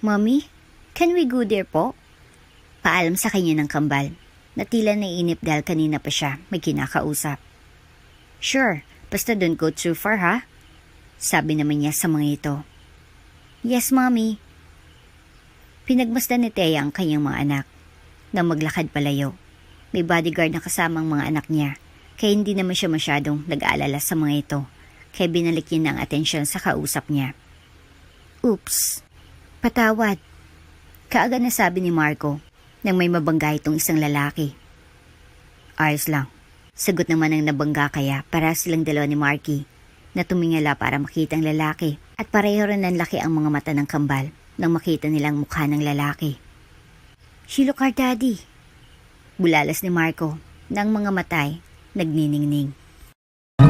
Mommy, can we go there po? Paalam sa kanya ng kambal na tila naiinip dahil kanina pa siya may kinakausap. Sure, basta don't go too far ha? Sabi naman niya sa mga ito. Yes, Mommy. Pinagmasdan ni Thea ang kanyang mga anak na maglakad palayo. May bodyguard na kasamang mga anak niya kaya hindi naman siya masyadong nag-aalala sa mga ito kaya binalik niya ng atensyon sa kausap niya. Oops, patawad. Kaagad na sabi ni Marco nang may mabangga itong isang lalaki. Ayos lang. Sagot naman ng nabangga kaya para silang dalawa ni Marky na tumingala para makita ang lalaki at pareho rin ng laki ang mga mata ng kambal nang makita nilang mukha ng lalaki. She look our daddy. Bulalas ni Marco nang mga matay nagniningning.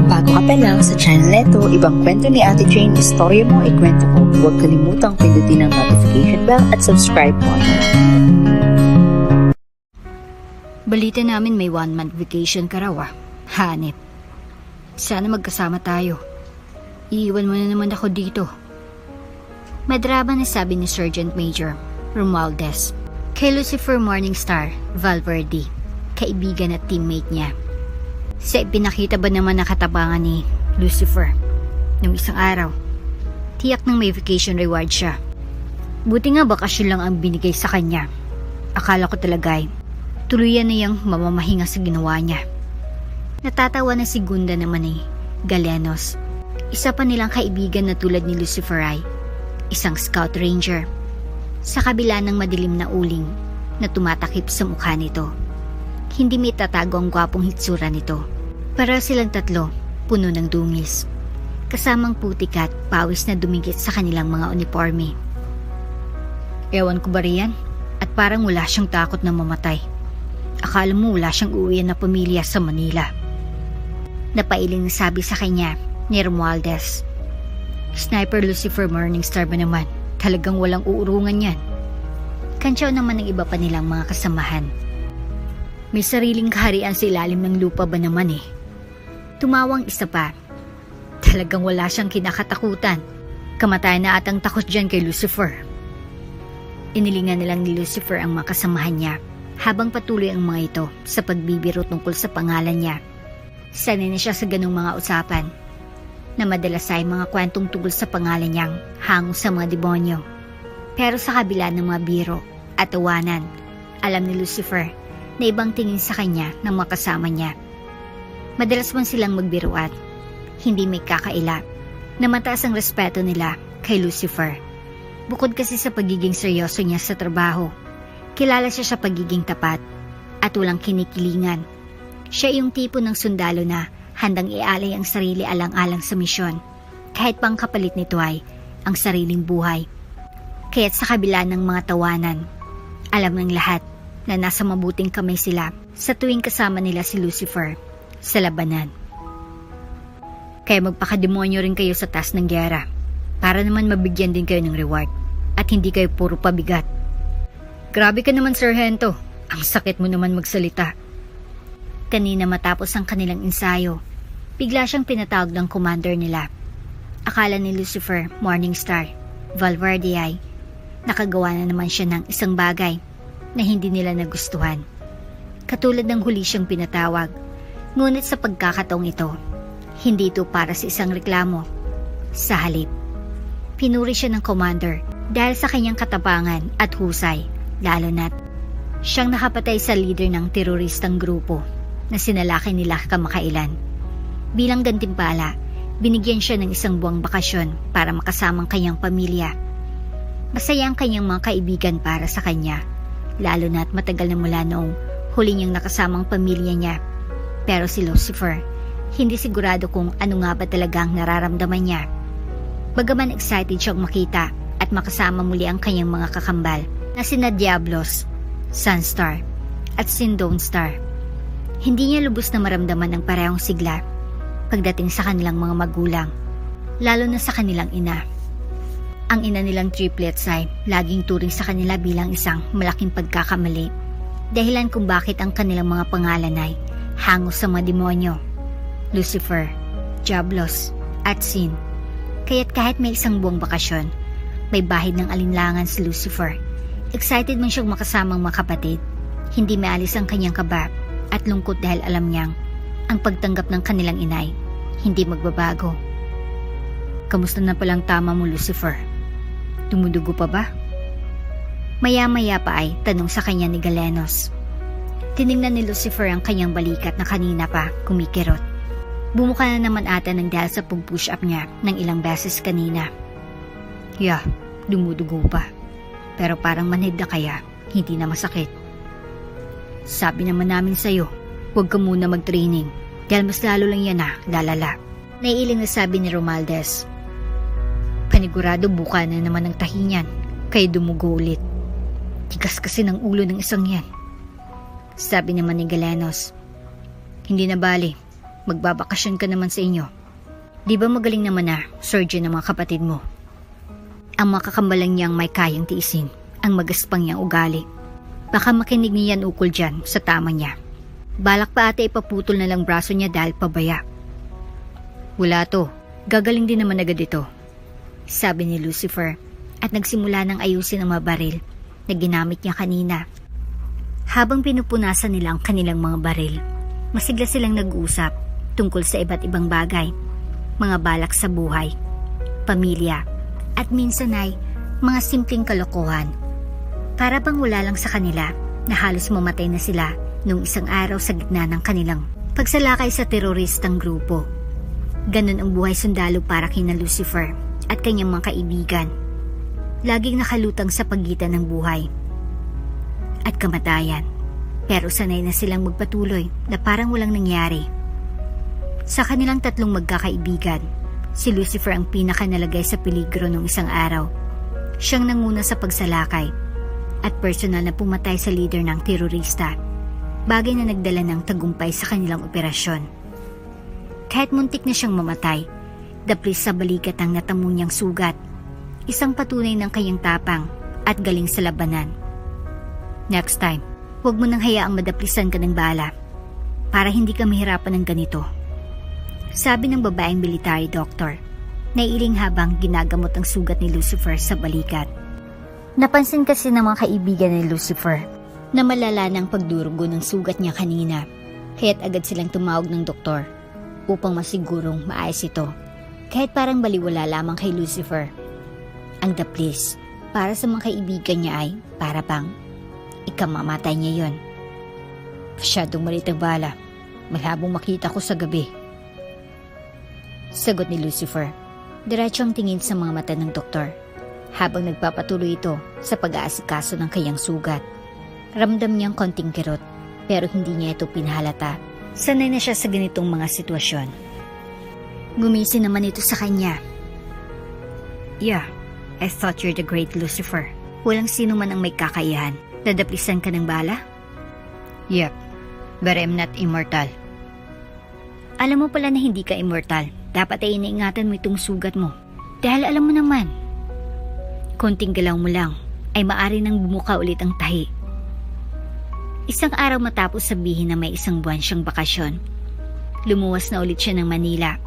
Bago ka pa lang sa channel neto, ibang kwento ni Ate Jane, istorya mo, ikwento ko. Huwag kalimutang pindutin ang notification bell at subscribe button. Balita namin may 1-month vacation ka raw Hanip. Sana magkasama tayo. Iiwan mo na naman ako dito. Madraba na sabi ni Sergeant Major Romualdez kay Lucifer Morningstar Valverde, kaibigan at teammate niya. Sa ipinakita ba naman nakatabangan ni Lucifer nung isang araw, tiyak nang may vacation reward siya. Buti nga bakasyon lang ang binigay sa kanya. Akala ko talaga ay tuluyan na yung mamamahinga sa ginawa niya. Natatawa na si Gunda naman ni Galenos. Isa pa nilang kaibigan na tulad ni Lucifer ay isang scout ranger. Sa kabila ng madilim na uling na tumatakip sa mukha nito, hindi may tatago ang gwapong hitsura nito. Para silang tatlo, puno ng dungis. Kasamang putik at pawis na dumikit sa kanilang mga uniforme. Ewan ko ba riyan? At parang wala siyang takot na mamatay. Akala mo wala siyang uuwian na pamilya sa Manila. Napailing na sabi sa kanya ni Romualdez. Sniper Lucifer Morningstar ba naman? Talagang walang uurungan yan. Kantsaw naman ng iba pa nilang mga kasamahan. May sariling kaharian sa ilalim ng lupa ba naman eh? Tumawang isa pa. Talagang wala siyang kinakatakutan. Kamatay na atang takot dyan kay Lucifer. Inilingan nilang ni Lucifer ang mga kasamahan niya habang patuloy ang mga ito sa pagbibiro tungkol sa pangalan niya. Sanay na siya sa ganong mga usapan na madalas ay mga kwentong tungkol sa pangalan niyang hango sa mga demonyo. Pero sa kabila ng mga biro at tawanan, alam ni Lucifer na ibang tingin sa kanya ng mga kasama niya. Madalas man silang magbiruan, hindi may kakaila na mataas ang respeto nila kay Lucifer. Bukod kasi sa pagiging seryoso niya sa trabaho, kilala siya sa pagiging tapat at walang kinikilingan. Siya yung tipo ng sundalo na handang ialay ang sarili alang-alang sa misyon, kahit pang kapalit nito ay ang sariling buhay. Kaya't sa kabila ng mga tawanan, alam ng lahat na nasa mabuting kamay sila sa tuwing kasama nila si Lucifer sa labanan. Kaya magpakademonyo rin kayo sa taas ng gyera para naman mabigyan din kayo ng reward at hindi kayo puro pabigat. Grabe ka naman, Sargento. Ang sakit mo naman magsalita. Kanina matapos ang kanilang ensayo, bigla siyang pinatawag ng commander nila. Akala ni Lucifer Morningstar Valverde ay nakagawa na naman siya ng isang bagay na hindi nila nagustuhan. Katulad ng huli siyang pinatawag, ngunit sa pagkakataong ito, hindi ito para sa isang reklamo. Sa halip, pinuri siya ng commander dahil sa kanyang katapangan at husay, lalo na't siyang nakapatay sa leader ng teroristang grupo na sinalaki nila kamakailan. Bilang gantimpala, binigyan siya ng isang buwang bakasyon para makasamang kanyang pamilya. Masaya ang kanyang mga kaibigan para sa kanya, lalo na't matagal na mula noong huli niyang nakasamang pamilya niya. Pero si Lucifer, hindi sigurado kung ano nga ba talagang nararamdaman niya. Bagaman excited siyang makita at makasama muli ang kanyang mga kakambal na sina Diablos, Sunstar at Sindone Star. Hindi niya lubos na maramdaman ang parehong sigla pagdating sa kanilang mga magulang, lalo na sa kanilang ina. Ang ina nilang triplets ay laging turing sa kanila bilang isang malaking pagkakamali, dahilan kung bakit ang kanilang mga pangalan ay hango sa mga demonyo, Lucifer, Diablos at Sin. Kaya't kahit may isang buwang bakasyon, May bahid ng alinlangan si Lucifer. Excited man siyang makasamang mga kapatid. Hindi maalis ang kanyang kaba at lungkot dahil alam niyang ang pagtanggap ng kanilang inay hindi magbabago. Kamusta na palang tama mo, Lucifer? Dumudugo pa ba? Maya-maya pa ay tanong sa kanya ni Galenos. Tiningnan ni Lucifer ang kanyang balikat na kanina pa kumikirot. Bumuka na naman ata ng dahil sa pag-push up niya ng ilang beses kanina. Yeah, dumudugo pa. Pero parang manhid na kaya hindi na masakit. Sabi naman namin sa'yo, huwag ka muna mag-training dahil mas lalo lang yan lalala. Naiiling na sabi ni Romualdez. Panigurado buka na naman ang tahi niyan, kaya dumugo ulit. Tigas kasi ng ulo ng isang yan. Sabi naman ni Galenos. Hindi na bali, magbabakasyon ka naman sa inyo. Di ba magaling naman surgeon ng mga kapatid mo? Ang makakambalang niyang may kayang tiisin, ang magaspang niyang ugali. Baka makinig niyan ukol dyan sa tama niya. Balak pa ate ipaputol na lang braso niya dahil pabaya. Wala to, gagaling din naman agad ito. Sabi ni Lucifer at nagsimula ng ayusin ang mga baril na ginamit niya kanina. Habang pinupunasan nila ang kanilang mga baril, masigla silang nag-uusap tungkol sa iba't ibang bagay, mga balak sa buhay, pamilya, at minsan ay mga simpleng kalokohan. Para bang wala lang sa kanila na halos mamatay na sila nung isang araw sa gitna ng kanilang pagsalakay sa teroristang grupo. Ganon ang buhay sundalo para kina Lucifer at kanyang mga kaibigan. Laging nakalutang sa pagitan ng buhay at kamatayan. Pero sanay na silang magpatuloy na parang walang nangyari. Sa kanilang tatlong magkakaibigan, si Lucifer ang pinakanalagay sa peligro nung isang araw. Siyang nanguna sa pagsalakay at personal na pumatay sa leader ng terorista, bagay na nagdala ng tagumpay sa kanilang operasyon. Kahit muntik na siyang mamatay, daplis sa balikat ang natamo niyang sugat, isang patunay ng kanyang tapang at galing sa labanan. Next time, huwag mo nang hayaang madaplisan ka ng bala para hindi ka mahirapan ng ganito. Sabi ng babaeng military doctor, naiiling habang ginagamot ang sugat ni Lucifer sa balikat. Napansin kasi ng mga kaibigan ni Lucifer na malala ng pagdurugo ng sugat niya kanina, kaya't agad silang tumawag ng doktor upang masigurong maayos ito. Kahit parang baliwala lamang kay Lucifer, ang daplis para sa mga kaibigan niya ay para bang ikamamatay niya yon. Masyadong maliit ang bala, malhabong makita ko sa gabi. Sagot ni Lucifer, diretso ang tingin sa mga mata ng doktor habang nagpapatuloy ito sa pag-aasikaso ng kanyang sugat. Ramdam niyang konting kirot pero hindi niya ito pinahalata. Sanay na siya sa ganitong mga sitwasyon. Gumisi naman ito sa kanya. Yeah, I thought you're the great Lucifer. Walang sino man ang may kakayahan. Dadaplisan ka ng bala? Yep, but I'm not immortal. Alam mo pala na hindi ka immortal. Dapat ay iniingatan mo itong sugat mo. Dahil alam mo naman, konting galaw mo lang ay maari nang bumuka ulit ang tahi. Isang araw matapos sabihin na may isang buwan siyang bakasyon, lumuwas na ulit siya ng Manila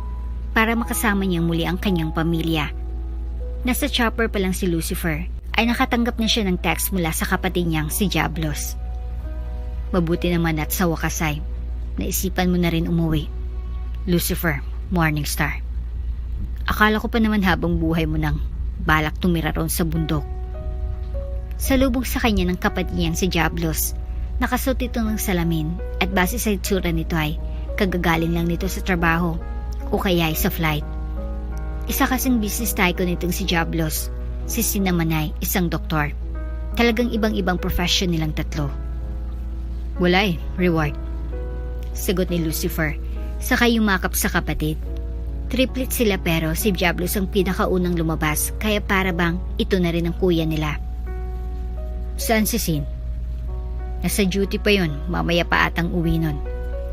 para makasama niyang muli ang kanyang pamilya. Nasa chopper pa lang si Lucifer ay nakatanggap na siya ng text mula sa kapatid niyang si Diablos. Mabuti naman at sa wakas ay naisipan mo na rin umuwi. Lucifer, Morning Star. Akala ko pa naman habang buhay mo nang balak tumira roon sa bundok. Salubong sa kanya ng kapatid niyang si Diablos, nakasuot ito ng salamin at base sa itsura nito ay kagagaling lang nito sa trabaho o kaya ay sa flight. Isa kasing business tycoon nitong si Diablos, si Sinamanay, isang doktor. Talagang ibang-ibang profession nilang tatlo. Wala reward. Sagot ni Lucifer, saka yumakap sa kapatid. Triplet sila pero si Diablos ang pinakaunang lumabas kaya para bang ito na rin ang kuya nila. Saan si Sin? Nasa duty pa yon, mamaya pa atang uwi nun.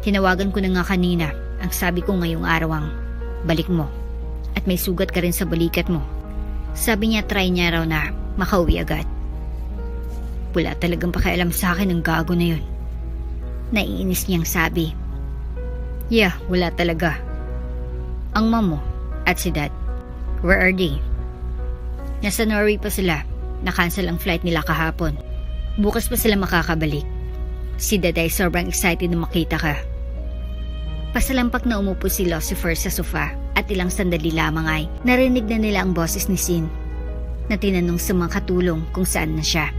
Tinawagan ko na nga kanina, ang sabi ko ngayong araw ang balik mo. At may sugat ka rin sa balikat mo. Sabi niya try niya raw na makauwi agad. Wala talagang pakialam sa akin ang gago na yun. Naiinis niyang sabi. Yeah, wala talaga. Ang mom mo at si dad, where are they? Nasa Norway pa sila. Na-cancel ang flight nila kahapon. Bukas pa sila makakabalik. Si Daday sobrang excited na makita ka. Pasalampak na umupo si Lucifer sa sofa at ilang sandali lamang ay narinig na nila ang boses ni Sin na tinanong sa mga katulong kung saan na siya.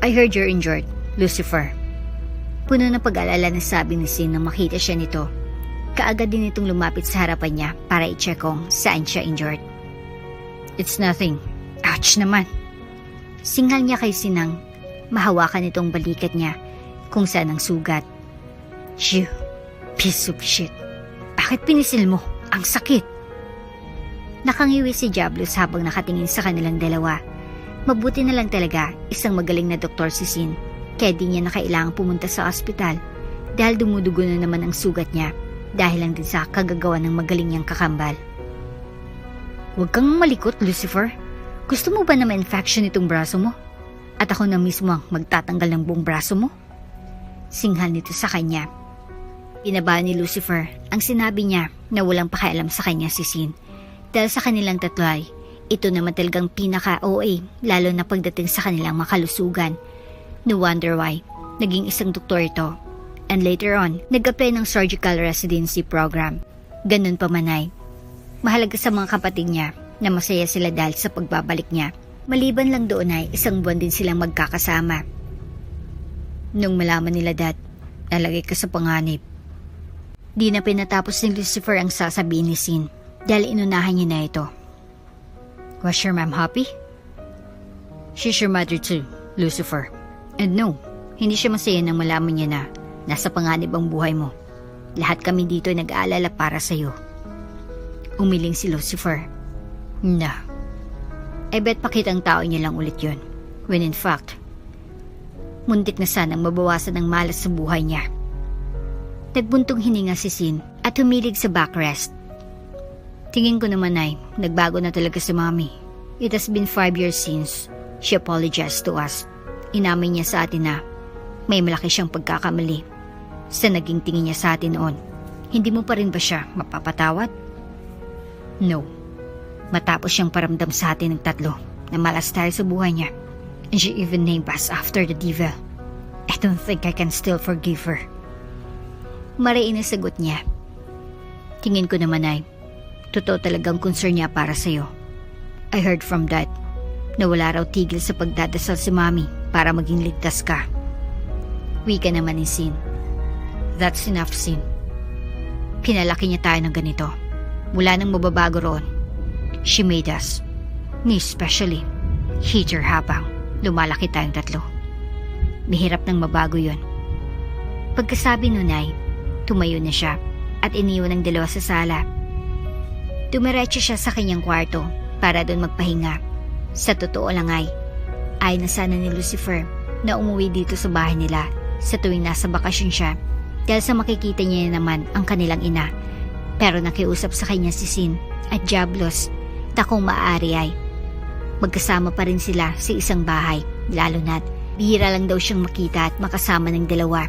I heard you're injured, Lucifer. Puno ng pag-alala na sabi ni Sin nang makita siya nito. Kaagad din itong lumapit sa harapan niya para i-check kung saan siya injured. It's nothing. Ouch naman. Singhal niya kay Sinang mahawakan itong balikat niya kung saan ang sugat. Shoo, piece of shit. Bakit pinisil mo? Ang sakit. Nakangiwi si Diablos habang nakatingin sa kanilang dalawa. Mabuti na lang talaga isang magaling na doktor si Sin, kaya di niya na kailangang pumunta sa ospital dahil dumudugo na naman ang sugat niya dahil lang din sa kagagawa ng magaling niyang kakambal. Huwag kang malikot, Lucifer. Gusto mo ba na ma-infection itong braso mo? At ako na mismo ang magtatanggal ng buong braso mo? Singhal nito sa kanya. Pinaba ni Lucifer ang sinabi niya na walang pakialam sa kanya si Sin. Dahil sa kanilang tatlo ay, ito naman talagang pinaka-OA lalo na pagdating sa kanilang makalusugan. No wonder why, naging isang doktor ito. And later on, nag-apply ng surgical residency program. Ganun pa man ay, mahalaga sa mga kapatid niya na masaya sila dahil sa pagbabalik niya. Maliban lang doon ay isang buwan din silang magkakasama. Nung malaman nila that, nalagay ka sa panganib. Di na pinatapos ni Lucifer ang sasabihin ni Sin dahil inunahan niya na ito. Was your mom happy? She's your mother too, Lucifer. And no, hindi siya masaya nang malaman niya na nasa panganib ang buhay mo. Lahat kami dito ay nag-aalala para sa'yo. Umiling si Lucifer. Na. I bet pakitang tao niya lang ulit yun. When in fact, muntik na sanang mabawasan ang malas sa buhay niya. Nagbuntong hininga si Sin at humilig sa backrest. Tingin ko naman ay nagbago na talaga si Mommy. It has been 5 years since she apologized to us. Inamin niya sa atin na may malaki siyang pagkakamali sa naging tingin niya sa atin noon. Hindi mo pa rin ba siya mapapatawad? No. Matapos siyang paramdam sa atin ng tatlo na malas tayo sa buhay niya. And she even named us after the devil. I don't think I can still forgive her. Mariin na sagot niya. Tingin ko naman ay totoo talagang concern niya para sa'yo. I heard from Dad na wala raw tigil sa pagdadasal si Mommy para maging ligtas ka. Wika naman ni Sin. That's enough, Sin. Pinalaki niya tayo ng ganito. Wala nang mababago roon. She made us, me especially, hate her habang lumalaki tayong tatlo. Mahirap nang mabago yun. Pagkasabi nun ay, tumayo na siya at iniwan ang dalawa sa sala. Dumiretso siya sa kanyang kwarto para doon magpahinga. Sa totoo lang ay na sana ni Lucifer na umuwi dito sa bahay nila sa tuwing nasa bakasyon siya dahil sa makikita niya naman ang kanilang ina. Pero nakiusap sa kanya si Sin at Diablos na kung maaari ay magkasama pa rin sila sa isang bahay, lalo na't bihira lang daw siyang makita at makasama ng dalawa.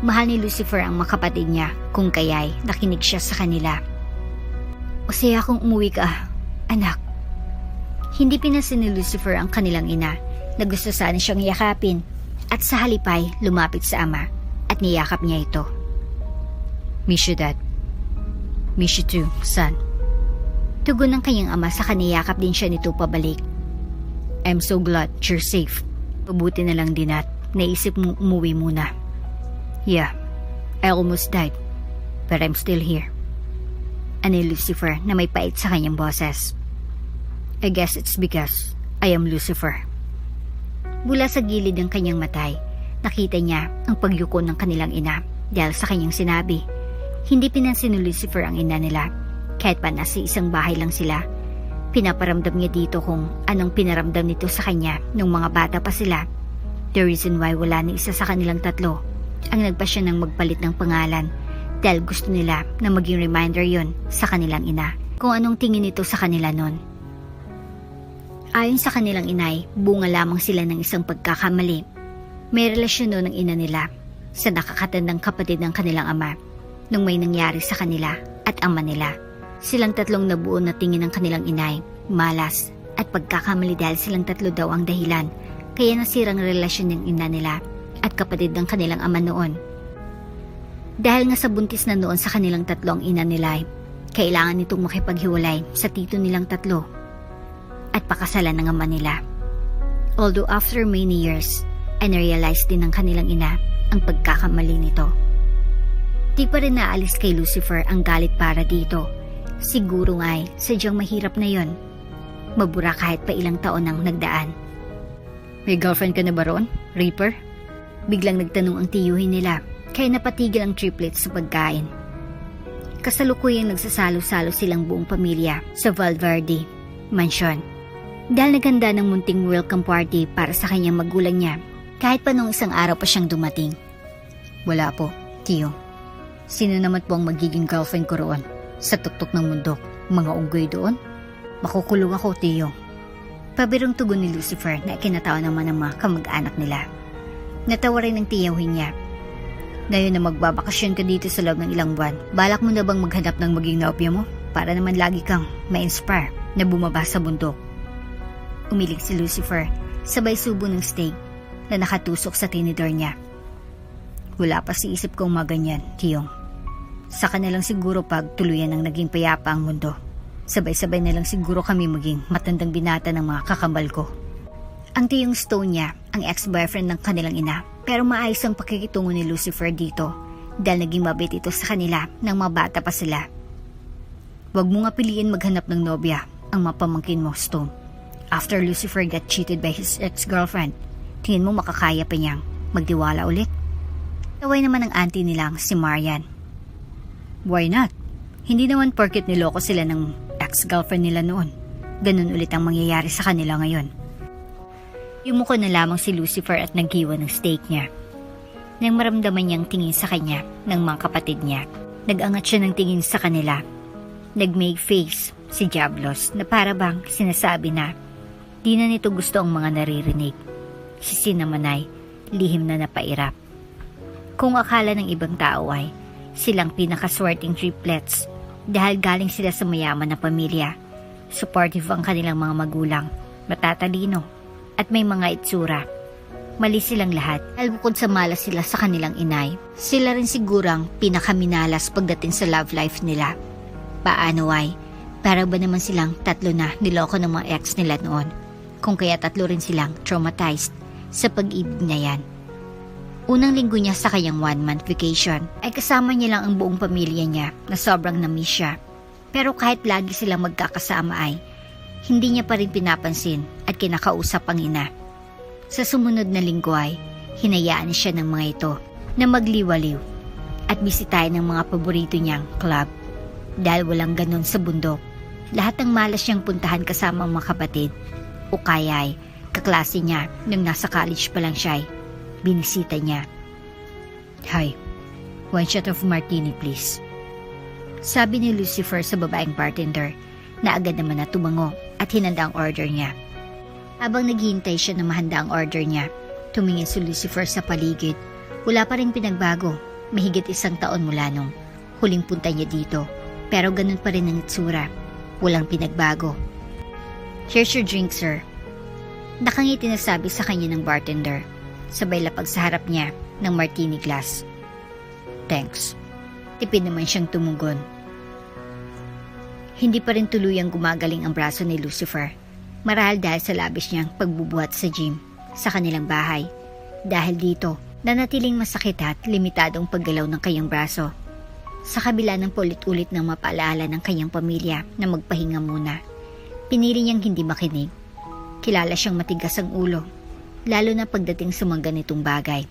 Mahal ni Lucifer ang makapatid niya kung kaya'y nakinig siya sa kanila. Masaya akong umuwi ka, anak. Hindi pinansin ni Lucifer ang kanilang ina na gusto sana siyang yakapin at sa halipay lumapit sa ama at niyakap niya ito. Miss you, Dad. Miss you too, son. Tugon ng kanyang ama sa kaniyakap din siya nito pabalik. I'm so glad you're safe. Mabuti na lang din at naisip mong umuwi muna. Yeah, I almost died, but I'm still here. Ani Lucifer na may pait sa kanyang boses. I guess it's because I am Lucifer. Mula sa gilid ng kanyang matay, nakita niya ang pagyuko ng kanilang ina dahil sa kanyang sinabi. Hindi pinansin ni Lucifer ang ina nila. Kahit pa nasa isang bahay lang sila, pinaparamdam niya dito kung anong pinaramdam nito sa kanya nung mga bata pa sila. The reason why wala ni isa sa kanilang tatlo ang nagpasya ng magpalit ng pangalan dahil gusto nila na maging reminder yon sa kanilang ina kung anong tingin nito sa kanila nun. Ayon sa kanilang inay, bunga lamang sila ng isang pagkakamali. May relasyon noon ng ina nila sa nakakatandang kapatid ng kanilang ama nung may nangyari sa kanila at ama nila. Silang tatlong nabuo na tingin ng kanilang inay, malas at pagkakamali dahil silang tatlo daw ang dahilan kaya nasirang relasyon ng ina nila at kapatid ng kanilang ama noon. Dahil nga sa buntis na noon sa kanilang tatlo ang ina nila, kailangan nitong makipaghiwalay sa tito nilang tatlo at pakasalan ng ama nila. Although after many years, ay narealize din ng kanilang ina ang pagkakamali nito. Di pa rin naalis kay Lucifer ang galit para dito. Siguro nga ay sadyang mahirap na yon. Mabura kahit pa ilang taon nang nagdaan. May girlfriend ka na ba ron, Reaper? Biglang nagtanong ang tiyuhin nila, kaya napatigil ang triplets sa pagkain. Kasalukuyang nagsasalo-salo silang buong pamilya sa Valverde Mansion. Dahil naghanda ng munting welcome party para sa kanyang magulang niya, kahit pa nung isang araw pa siyang dumating. Wala po, tiyo. Sino naman po ang magiging girlfriend ko roon? Sa tuktok ng mundo, mga unggoy doon? Makukulong ako, tiyo. Pabirong tugon ni Lucifer na ikinatawa naman ng mga kamag-anak nila. Natawa rin ang tiyawin niya. Ngayon na magbabakasyon ka dito sa loob ng ilang buwan, balak mo na bang maghanap ng maging nobya mo? Para naman lagi kang ma-inspire na bumaba sa bundok. Umiling si Lucifer, sabay subo ng steak na nakatusok sa tinidor niya. Wala pa si isip kong maganyan, tiyong. Saka na lang siguro pag tuluyan ng naging payapa ang mundo. Sabay-sabay na lang siguro kami maging matandang binata ng mga kakambal ko. Ang tiyong Stone niya, ang ex-boyfriend ng kanilang ina, pero maayos ang pakikitungo ni Lucifer dito dahil naging mabait ito sa kanila nang mabata pa sila. Huwag mo nga piliin maghanap ng nobya ang mapamangkin mo, Stone. After Lucifer got cheated by his ex-girlfriend, tingin mo makakaya pa niyang magdiwala ulit? Taway naman ang auntie nilang si Marian. Why not? Hindi naman porket niloko sila ng ex-girlfriend nila noon. Ganun ulit ang mangyayari sa kanila ngayon. Yumuko na lamang si Lucifer at naghiwa ng steak niya. Nang maramdaman niyang tingin sa kanya ng mga kapatid niya, nag-angat siya ng tingin sa kanila. Nag-make face si Diablos na para bang sinasabi na di na nito gusto ang mga naririnig. Si Sin naman ay lihim na napairap. Kung akala ng ibang tao ay silang pinakaswerteng triplets dahil galing sila sa mayaman na pamilya, supportive ang kanilang mga magulang, matatalino, at may mga itsura. Mali silang lahat dahil bukod sa malas sila sa kanilang inay, sila rin sigurang pinakaminalas pagdating sa love life nila. Paano ay? Para ba naman silang tatlo na niloko ng mga ex nila noon? Kung kaya tatlo rin silang traumatized sa pag-ibig na yan. Unang linggo niya sa kanyang 1-month vacation ay kasama niya lang ang buong pamilya niya na sobrang na-miss siya. Pero kahit lagi silang magkakasama ay hindi niya pa rin pinapansin at kinakausap ang ina. Sa sumunod na linggo ay hinayaan siya ng mga ito na magliwaliw at bisitahin ng mga paborito niyang club. Dahil walang ganon sa bundok, lahat ng malas niyang puntahan kasama ang mga kapatid o kaya ay kaklase niya nung nasa college pa lang siya ay binisita niya. Hi, 1 shot of martini please. Sabi ni Lucifer sa babaeng bartender na agad naman na tumango at hinanda ang order niya. Habang naghihintay siya na mahanda ang order niya, tumingin si Lucifer sa paligid. Wala pa rin pinagbago, mahigit 1 taon mula nung huling punta niya dito. Pero ganun pa rin ang itsura, walang pinagbago. Here's your drink, sir. Nakangiti na sabi sa kanya ng bartender, sabay lapag sa harap niya ng martini glass. Thanks. Tipid naman siyang tumugon. Hindi pa rin tuluyang gumagaling ang braso ni Lucifer, marahil dahil sa labis niyang pagbubuhat sa gym sa kanilang bahay. Dahil dito, nanatiling masakit at limitadong paggalaw ng kanyang braso. Sa kabila ng paulit-ulit ng mapaalaala ng kanyang pamilya na magpahinga muna, pinili niyang hindi makinig. Kilala siyang matigas ang ulo, lalo na pagdating sa mga ganitong bagay.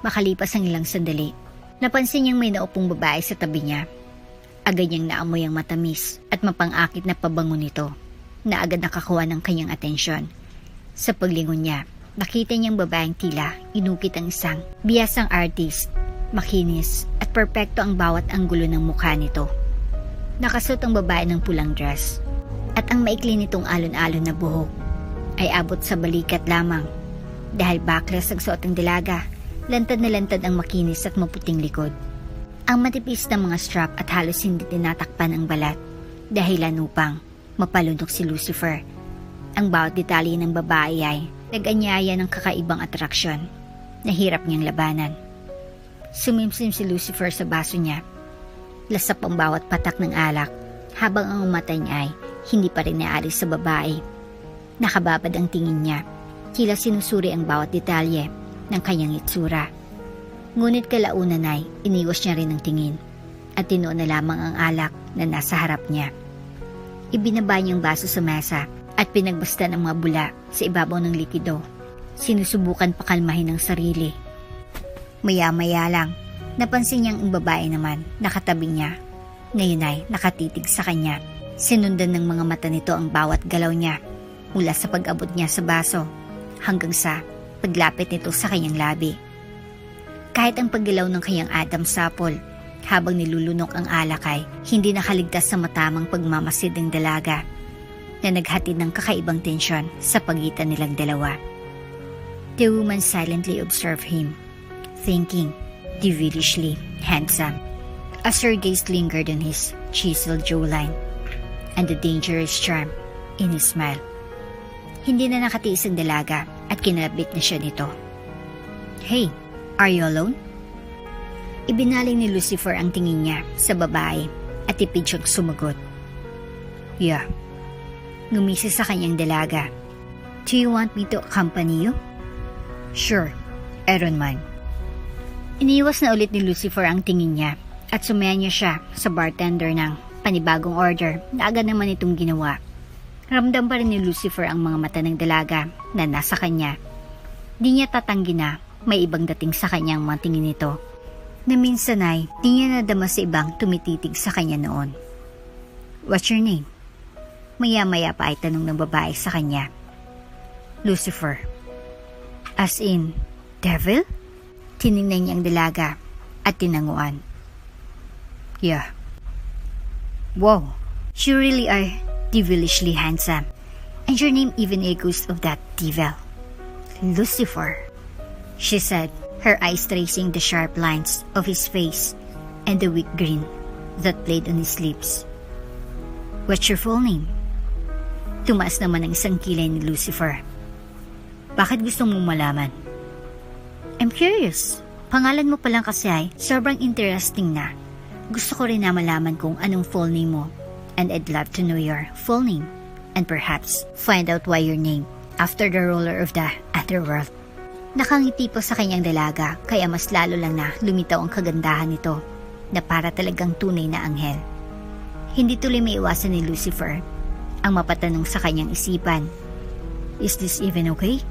Makalipas ang ilang sandali, napansin niyang may naupong babae sa tabi niya. Agad niyang naamoy ang matamis at mapang-akit na pabango nito na agad nakakuha ng kanyang atensyon. Sa paglingon niya, nakita niyang babaeng tila inukit ang isang bihasang artist, makinis at perpekto ang bawat anggulo ng mukha nito. Nakasuot ang babae ng pulang dress at ang maikli nitong alon-alon na buhok ay abot sa balikat lamang. Dahil backless ang suot ng dalaga, lantad na lantad ang makinis at maputing likod. Ang matipis na mga strap at halos hindi tinatakpan ang balat, dahilan upang Mapalunok si Lucifer. Ang bawat detalye ng babae ay nag-anyaya ng kakaibang atraksyon na hirap niyang labanan. Sumimsim si Lucifer sa baso niya. Lasap ang bawat patak ng alak habang ang mata niya ay hindi pa rin naalis sa babae. Nakababad ang tingin niya, tila sinusuri ang bawat detalye ng kanyang itsura. Ngunit kalaunan ay iniwas niya rin ang tingin at tinuon na lamang ang alak na nasa harap niya. Ibinaba niyang baso sa mesa at pinagbasta ng mga bula sa ibabaw ng likido. Sinusubukan pakalmahin ang sarili. Maya-maya lang, napansin niyang ang babae naman nakatabi niya. Ngayon ay nakatitig sa kanya. Sinundan ng mga mata nito ang bawat galaw niya mula sa pag-abot niya sa baso hanggang sa paglapit nito sa kanyang labi. Kahit ang paggalaw ng kanyang Adam's apple habang nilulunok ang alak ay hindi nakaligtas sa matamang pagmamasid ng dalaga na naghatid ng kakaibang tensyon sa pagitan nilang dalawa. The woman silently observed him, thinking, devilishly handsome, as her gaze lingered on his chiseled jawline and the dangerous charm in his smile. Hindi na nakatiis ang dalaga at kinabit na siya nito. Hey, are you alone? Ibinaling ni Lucifer ang tingin niya sa babae at tipid siyang sumagot. Yeah. Ngumisi sa kanyang dalaga. Do you want me to accompany you? Sure, I don't mind. Iniwas na ulit ni Lucifer ang tingin niya at sumaya siya sa bartender ng panibagong order na agad naman itong ginawa. Ramdam pa rin ni Lucifer ang mga mata ng dalaga na nasa kanya. Di niya tatanggi na may ibang dating sa kanyang mga tingin nito, na minsan ay di niya nadama sa ibang tumititig sa kanya noon. What's your name? Maya-maya pa ay tanong ng babae sa kanya. Lucifer. As in, devil? Tinignan niya ang dalaga at tinanguan. Yeah. Wow, you really are devilishly handsome. And your name even echoes of that devil. Lucifer, she said, her eyes tracing the sharp lines of his face and the weak grin that played on his lips. What's your full name? Tumaas naman ang isang kilay ni Lucifer. Bakit gusto mong malaman? I'm curious. Pangalan mo palang kasi ay sobrang interesting na. Gusto ko rin na malaman kung anong full name mo. And I'd love to know your full name. And perhaps find out why you're named after the ruler of the underworld. Nakangiti po sa kanyang dalaga kaya mas lalo lang na lumitaw ang kagandahan nito na para talagang tunay na anghel. Hindi tuloy may iwasan ni Lucifer ang mapatanong sa kanyang isipan. Is this even okay?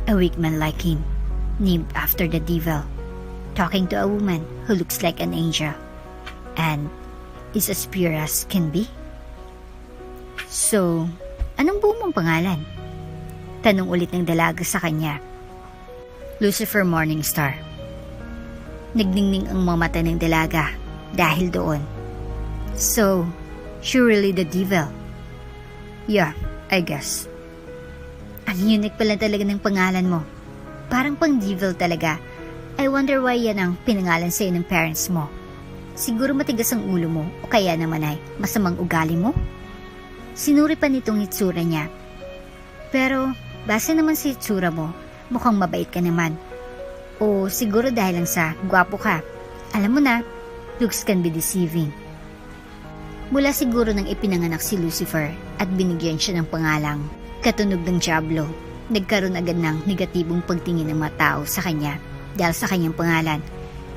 A weak man like him, named after the devil, talking to a woman who looks like an angel and is as pure as can be? So, anong buong mong pangalan? Tanong ulit ng dalaga sa kanya. Lucifer Morningstar. Nagningning ang mga mata ng dalaga dahil doon. So, you're really the devil? Yeah, I guess. Ang unique pala talaga ng pangalan mo. Parang pang devil talaga. I wonder why yan ang pinangalan sa'yo ng parents mo. Siguro matigas ang ulo mo o kaya naman ay masamang ugali mo? Sinuri pa nitong itsura niya. Pero, base naman sa itsura mo, mukhang mabait ka naman. O siguro dahil lang sa gwapo ka. Alam mo na, looks can be deceiving. Mula siguro nang ipinanganak si Lucifer at binigyan siya ng pangalang katunog ng Diablo, nagkaroon agad ng negatibong pagtingin ng mga tao sa kanya dahil sa kanyang pangalan.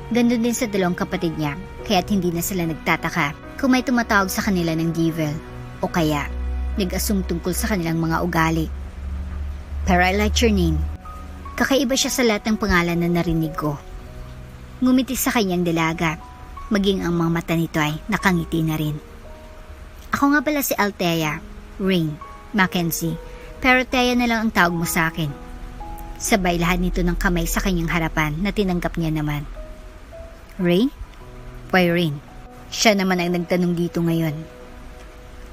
Gandun din sa dalawang kapatid niya, kaya't hindi na sila nagtataka kung may tumatawag sa kanila ng devil o kaya nag-assume tungkol sa kanilang mga ugali. Pero I like your name. Kakaiba siya sa lahat ng pangalan na narinig ko. Ngumiti sa kanyang dalaga, maging ang mga mata nito ay nakangiti na rin. Ako nga pala si Althea Rain Mackenzie, pero Thea na lang ang tawag mo sa akin. Sabay lahat nito ng kamay sa kanyang harapan na tinanggap niya naman. Rain? Why Rain? Siya naman ang nagtanong dito ngayon.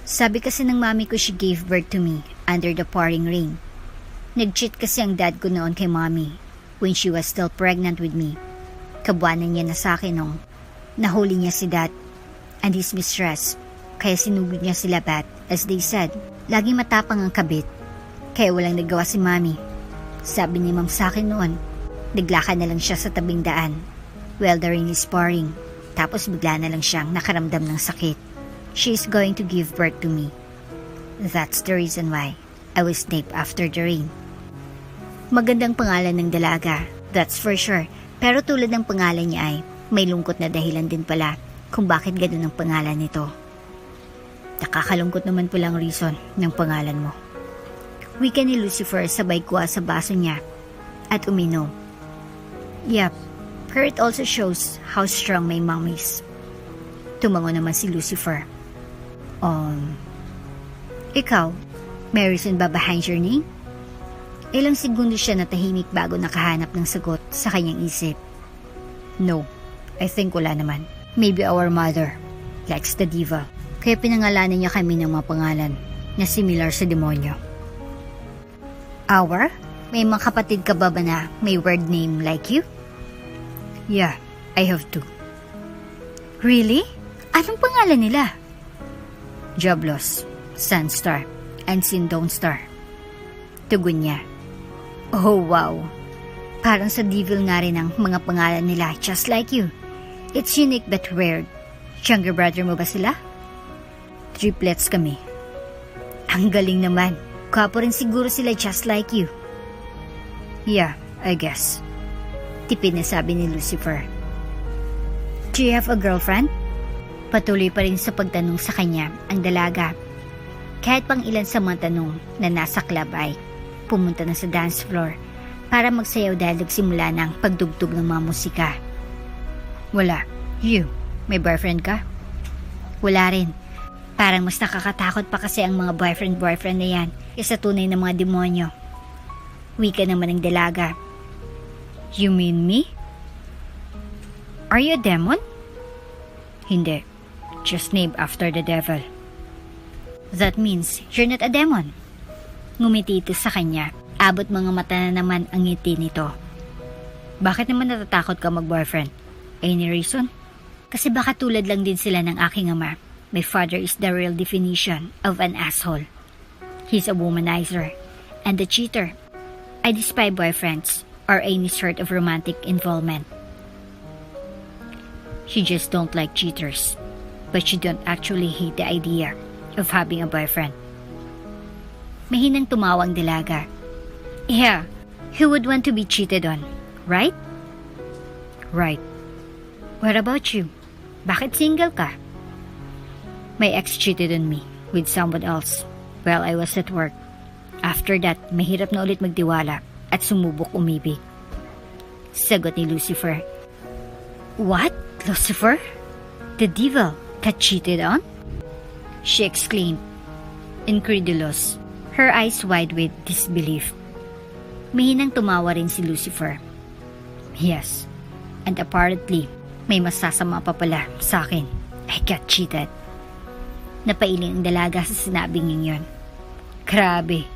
Sabi kasi ng mami ko she gave birth to me under the pouring rain. Nag-cheat kasi ang dad ko noon kay mommy when she was still pregnant with me. Kabuanan niya na sa akin nung nahuli niya si dad and his mistress, kaya sinugod niya sila Bat As they said, laging matapang ang kabit. Kaya walang nagawa si Mami. Sabi ni Ma'am sa akin noon, naglakad na lang siya sa tabing daan while the rain is pouring. Tapos bigla na lang siyang nakaramdam ng sakit. She is going to give birth to me. That's the reason why I was named after the rain. Magandang pangalan ng dalaga, that's for sure. Pero tulad ng pangalan niya ay may lungkot na dahilan din pala kung bakit ganun ang pangalan nito. Nakakalungkot naman pala ang reason ng pangalan mo. Wika ni Lucifer sabay kuha sa baso niya at uminom. Yup, her it also shows how strong my mom is. Tumango naman si Lucifer. Ikaw, may reason ba behind your name? Ilang segundo siya natahimik bago nakahanap ng sagot sa kanyang isip. No, I think wala naman. Maybe our mother likes the diva. Kaya pinangalanan niya kami ng mga pangalan na similar sa demonyo. Our? May mga kapatid ka ba na may word name like you? Yeah, I have two. Really? Anong pangalan nila? Joblos, Sunstar, and Sindone Star. Tugon niya. Oh wow, parang sa devil nga rin ang mga pangalan nila, just like you. It's unique but weird. Younger brother mo ba sila? Triplets kami. Ang galing naman. Gwapo rin siguro sila just like you. Yeah, I guess. Tipid na sabi ni Lucifer. Do you have a girlfriend? Patuloy pa rin sa pagtanong sa kanya ang dalaga. Kahit pang ilan sa mga tanong na nasa club ay pumunta na sa dance floor para magsayaw dahil nagsimula ng pagdugtog ng mga musika. Wala. You, may boyfriend ka? Wala rin. Parang mas nakakatakot pa kasi ang mga boyfriend na yan kaysa tunay na mga demonyo. Wika naman ng dalaga. You mean me? Are you a demon? Hindi. Just named after the devil. That means you're not a demon. Ngumiti ito sa kanya. Abot mga mata na naman ang ngiti nito. Bakit naman natatakot ka mag-boyfriend? Any reason? Kasi baka tulad lang din sila ng aking ama. My father is the real definition of an asshole. He's a womanizer and a cheater. I despise boyfriends or any sort of romantic involvement. She just don't like cheaters, but she don't actually hate the idea of having a boyfriend. Mahinang tumawa ang dalaga. Yeah, who would want to be cheated on, right? Right. What about you? Bakit single ka? My ex cheated on me with someone else while I was at work. After that, mahirap na ulit magtiwala at sumubok umibig. Sagot ni Lucifer. What? Lucifer? The devil got cheated on? She exclaimed, incredulous, her eyes wide with disbelief. Mahinang tumawa rin si Lucifer. Yes, and apparently, may masasama pa pala sa akin. I got cheated. Napailing ang dalaga sa sinabing yun. Grabe.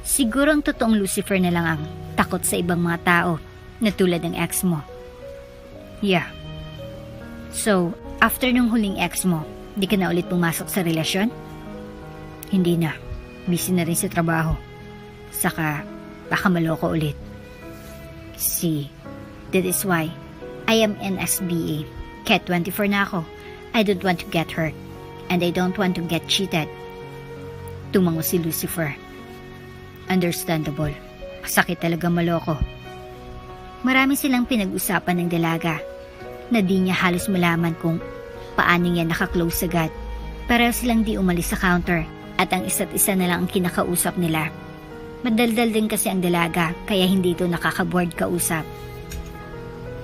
Siguro ang totoong Lucifer na lang ang takot sa ibang mga tao na tulad ng ex mo. Yeah. So, after nung huling ex mo, di ka na ulit pumasok sa relasyon? Hindi na. Busy na rin sa trabaho. Saka, baka maloko ulit. See, that is why I am an SBA. Kaya 24 na ako. I don't want to get hurt. And I don't want to get cheated. Tumango si Lucifer. Understandable. Masakit talaga maloko. Marami silang pinag-usapan ng dalaga na di niya halos malaman kung paano niya nakaklose agad. Pareho silang di umalis sa counter at ang isa't isa na lang ang kinakausap nila. Madaldal din kasi ang dalaga kaya hindi ito nakakaboard kausap.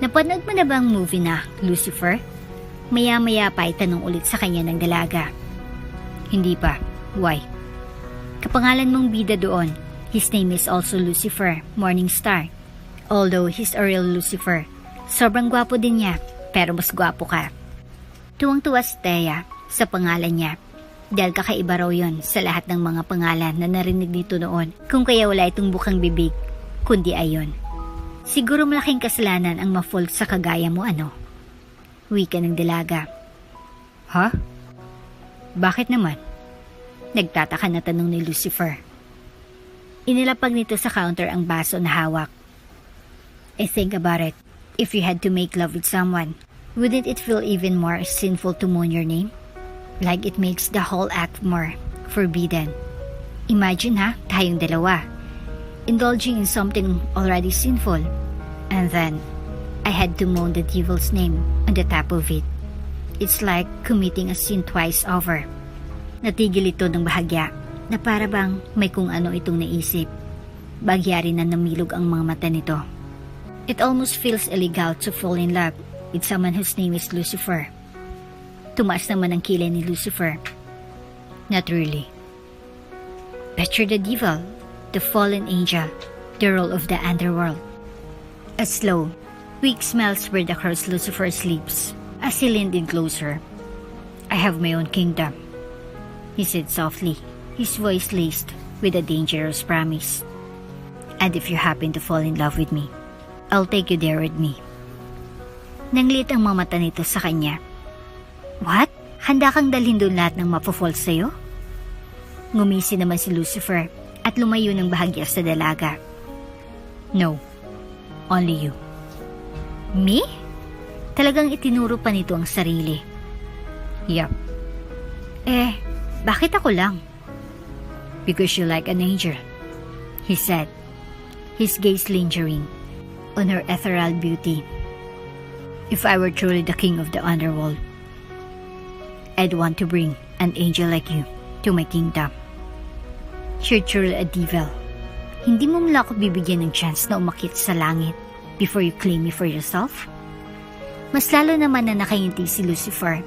Napanood mo na ba ang movie na Lucifer? Maya-maya pa itanong ulit sa kanya ng dalaga. Hindi pa. Why? Kapangalan mong bida doon. His name is also Lucifer, Morningstar. Although he's a real Lucifer. Sobrang gwapo din niya, pero mas gwapo ka. Tuwang-tuwa si Thea sa pangalan niya. Dahil kakaiba raw yun sa lahat ng mga pangalan na narinig dito noon. Kung kaya wala itong bukang bibig, kundi ayon. Siguro malaking kasalanan ang ma-fall sa kagaya mo ano? Wika ng dalaga. Ha? Bakit naman? Nagtataka na tanong ni Lucifer. Inilapag nito sa counter ang baso na hawak. I think about it. If you had to make love with someone, wouldn't it feel even more sinful to moan your name? Like it makes the whole act more forbidden. Imagine tayong dalawa, indulging in something already sinful, and then I had to moan the devil's name on the top of it. It's like committing a sin twice over. Natigil ito ng bahagya na para bang may kung ano itong naisip. Bagya rin na namilog ang mga mata nito. It almost feels illegal to fall in love with someone whose name is Lucifer. Tumaas naman ang kilay ni Lucifer. Not really. Picture the devil, the fallen angel, the role of the underworld. A slow, weak smile spread across Lucifer's lips as he leaned in closer. I have my own kingdom, he said softly, his voice laced with a dangerous promise. And if you happen to fall in love with me, I'll take you there with me. Nanglit ang mga mata nito sa kanya. What? Handa kang dalhin doon lahat ng mapafall sa'yo? Ngumisi naman si Lucifer at lumayo ng bahagya sa dalaga. No, only you. Me? Talagang itinuro pa nito ang sarili. Yup. Bakit ako lang? Because you like an angel, he said, his gaze lingering on her ethereal beauty. If I were truly the king of the underworld, I'd want to bring an angel like you to my kingdom. You're truly a devil. Hindi mo mula ako bibigyan ng chance na umakyat sa langit before you claim me for yourself? Mas lalo naman na nakahinti si Lucifer.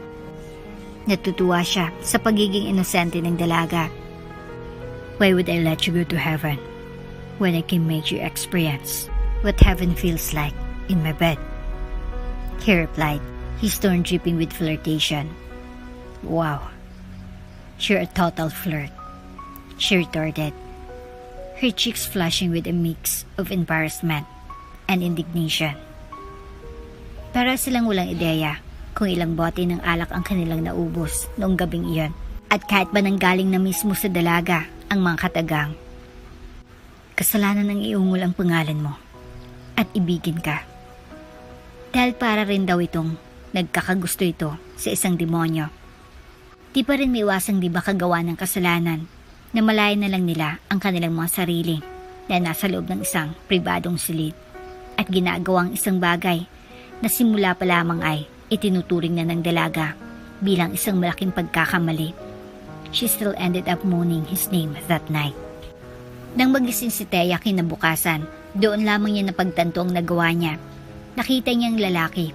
Natutuwa siya sa pagiging inosente ng dalaga. Why would I let you go to heaven when I can make you experience what heaven feels like in my bed? He replied, his tone dripping with flirtation. Wow, you're a total flirt, she retorted, her cheeks flushing with a mix of embarrassment and indignation. Para silang walang ideya kung ilang bote ng alak ang kanilang naubos noong gabing iyon, at kahit ba nanggaling na mismo sa dalaga ang mga katagang. Kasalanan ng iungol ang pangalan mo at ibigin ka. Dahil para rin daw itong nagkakagusto ito sa isang demonyo. Di pa rin may iwasang di ba kagawa ng kasalanan na malayan na lang nila ang kanilang mga sarili na nasa loob ng isang pribadong silid at ginagawang isang bagay na simula pa lamang ay itinuturing na ng dalaga bilang isang malaking pagkakamali. She still ended up moaning his name that night. Nang magising si Thea kinabukasan, doon lamang niya napagtanto ang nagawa niya. Nakita niyang lalaki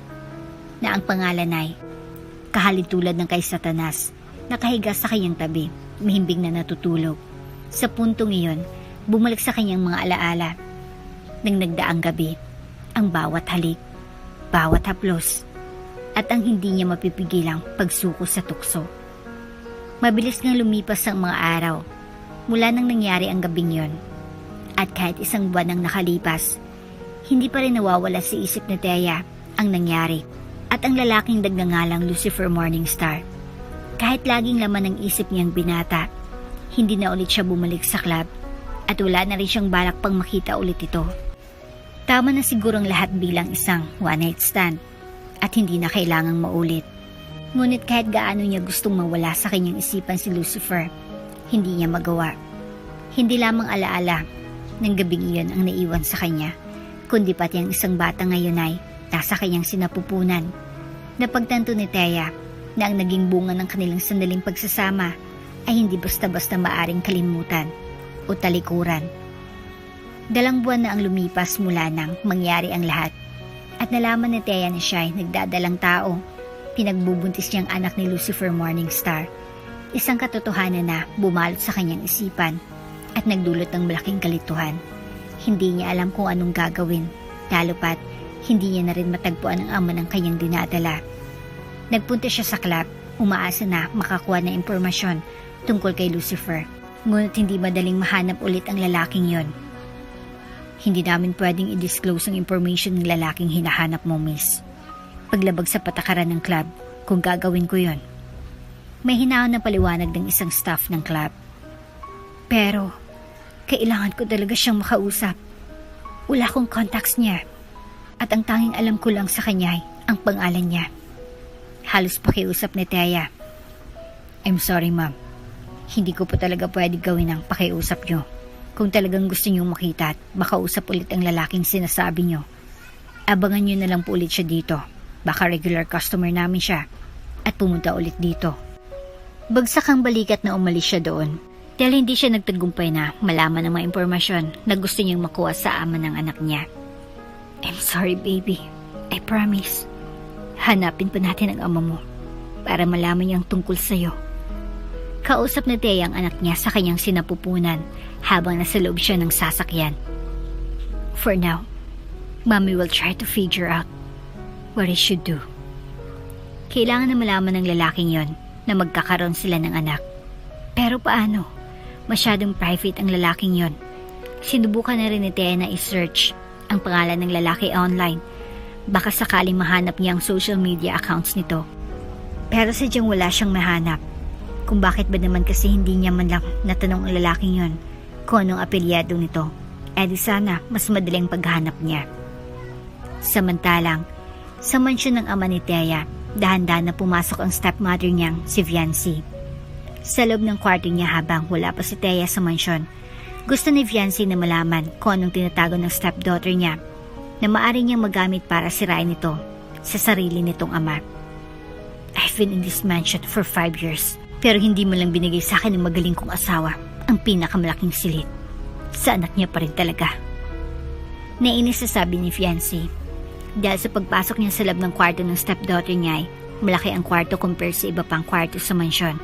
na ang pangalan ay kahalintulad ng kay Satanas, nakahiga sa kanyang tabi, mahimbing na natutulog. Sa puntong iyon, bumalik sa kanyang mga alaala ng nagdaang gabi, ang bawat halik, bawat haplos, at ang hindi niya mapipigilang pagsuko sa tukso. Mabilis ngang lumipas ang mga araw mula nang nangyari ang gabing yon, at kahit isang buwan nang nakalipas, hindi pa rin nawawala sa isip ni Thea ang nangyari at ang lalaking nagngangalang Lucifer Morningstar. Kahit laging laman ng isip niyang binata, hindi na ulit siya bumalik sa club at wala na rin siyang balak pang makita ulit ito. Tama na sigurong lahat bilang isang one-night stand at hindi na kailangang maulit. Ngunit kahit gaano niya gustong mawala sa kanyang isipan si Lucifer, hindi niya magawa. Hindi lamang alaala ng gabing iyon ang naiwan sa kanya, kundi pati ang isang bata ngayon ay nasa kanyang sinapupunan. Napagtanto ni Thea na ang naging bunga ng kanilang sandaling pagsasama ay hindi basta-basta maaring kalimutan o talikuran. 2 buwan na ang lumipas mula nang mangyari ang lahat at nalaman ni Thea na siya ay nagdadalang tao. Pinagbubuntis niyang anak ni Lucifer Morningstar. Isang katotohanan na bumalot sa kanyang isipan at nagdulot ng malaking kalituhan. Hindi niya alam kung anong gagawin, lalo pat hindi niya na rin matagpuan ang ama ng kanyang dinadala. Nagpunta siya sa club, umaasa na makakuha ng impormasyon tungkol kay Lucifer, ngunit hindi madaling mahanap ulit ang lalaking yon. Hindi namin pwedeng i-disclose ang information ng lalaking hinahanap mo, miss. Paglabag sa patakaran ng club, kung gagawin ko yon. May hinahon na paliwanag ng isang staff ng club. Pero, kailangan ko talaga siyang makausap. Wala akong contacts niya. At ang tanging alam ko lang sa kanya ay ang pangalan niya. Halos pakiusap ni Thea. I'm sorry, ma'am. Hindi ko po talaga pwede gawin ang pakiusap niyo. Kung talagang gusto niyong makita at makausap ulit ang lalaking sinasabi niyo, abangan niyo na lang po ulit siya dito. Baka regular customer namin siya at pumunta ulit dito. Bagsak ang balikat na umalis siya doon dahil hindi siya nagtagumpay na malaman ng mga impormasyon na gusto niyang makuha sa ama ng anak niya. I'm sorry, baby. I promise. Hanapin pa natin ang ama mo para malaman niyang tungkol sa'yo. Kausap na Thea ang anak niya sa kanyang sinapupunan habang nasa loob siya ng sasakyan. For now, Mommy will try to figure out what I should do. Kailangan na malaman ng lalaking yon na magkakaroon sila ng anak. Pero paano? Masyadong private ang lalaking yon. Sinubukan na rin ni Thea na i-search ang pangalan ng lalaki online. Baka sakaling mahanap niya ang social media accounts nito. Pero sadyang wala siyang mahanap. Kung bakit ba naman kasi hindi niya man lang natanong ang lalaking yon kung anong apelyado nito. Di sana mas madaling paghanap niya. Samantalang, sa mansyon ng ama ni Thea, dahan-dahan na pumasok ang stepmother niyang si Viancy. Sa loob ng kwarto niya habang wala pa si Thea sa mansyon, gusto ni Viancy na malaman kung anong tinatago ng stepdaughter niya na maaari niyang magamit para sirain ito sa sarili nitong ama. I've been in this mansion for 5 years, pero hindi mo lang binigay sa akin ng magaling kong asawa ang pinakamalaking silid. Sa anak niya pa rin talaga. Nainis sa sabi ni Viancy dahil sa pagpasok niya sa loob ng kwarto ng stepdaughter niya ay malaki ang kwarto compare sa iba pang kwarto sa mansyon.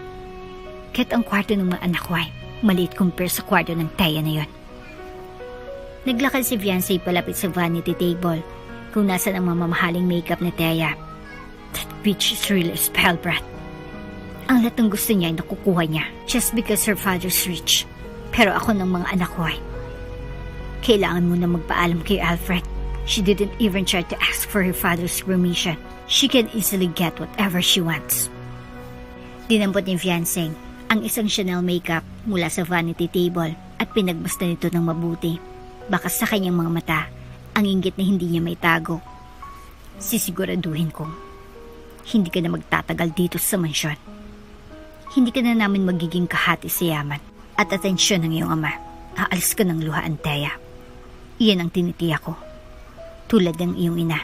Kahit ang kwarto ng mga anak ko ay maliit compare sa kwarto ng Thea na yon. Naglakad si Viancy palapit sa vanity table kung nasan ang mamamahaling makeup ni Thea. That bitch is really a spellbrat. Ang lahat ng gusto niya ay nakukuha niya just because her father's rich. Pero ako ng mga anak ko ay kailangan mo na magpaalam kay Alfred. She didn't even try to ask for her father's permission. She can easily get whatever she wants. Dinampot ni Viancy ang isang Chanel makeup mula sa vanity table at pinagbasta nito ng mabuti. Baka sa kanyang mga mata ang inggit na hindi niya may tago. Sisiguraduhin kong hindi ka na magtatagal dito sa mansyon. Hindi ka na namin magiging kahati sa yaman at atensyon ng iyong ama. Aalis ka ng luhaan, Thea. Iyan ang tinitiyak ko. Tulad ng iyong ina.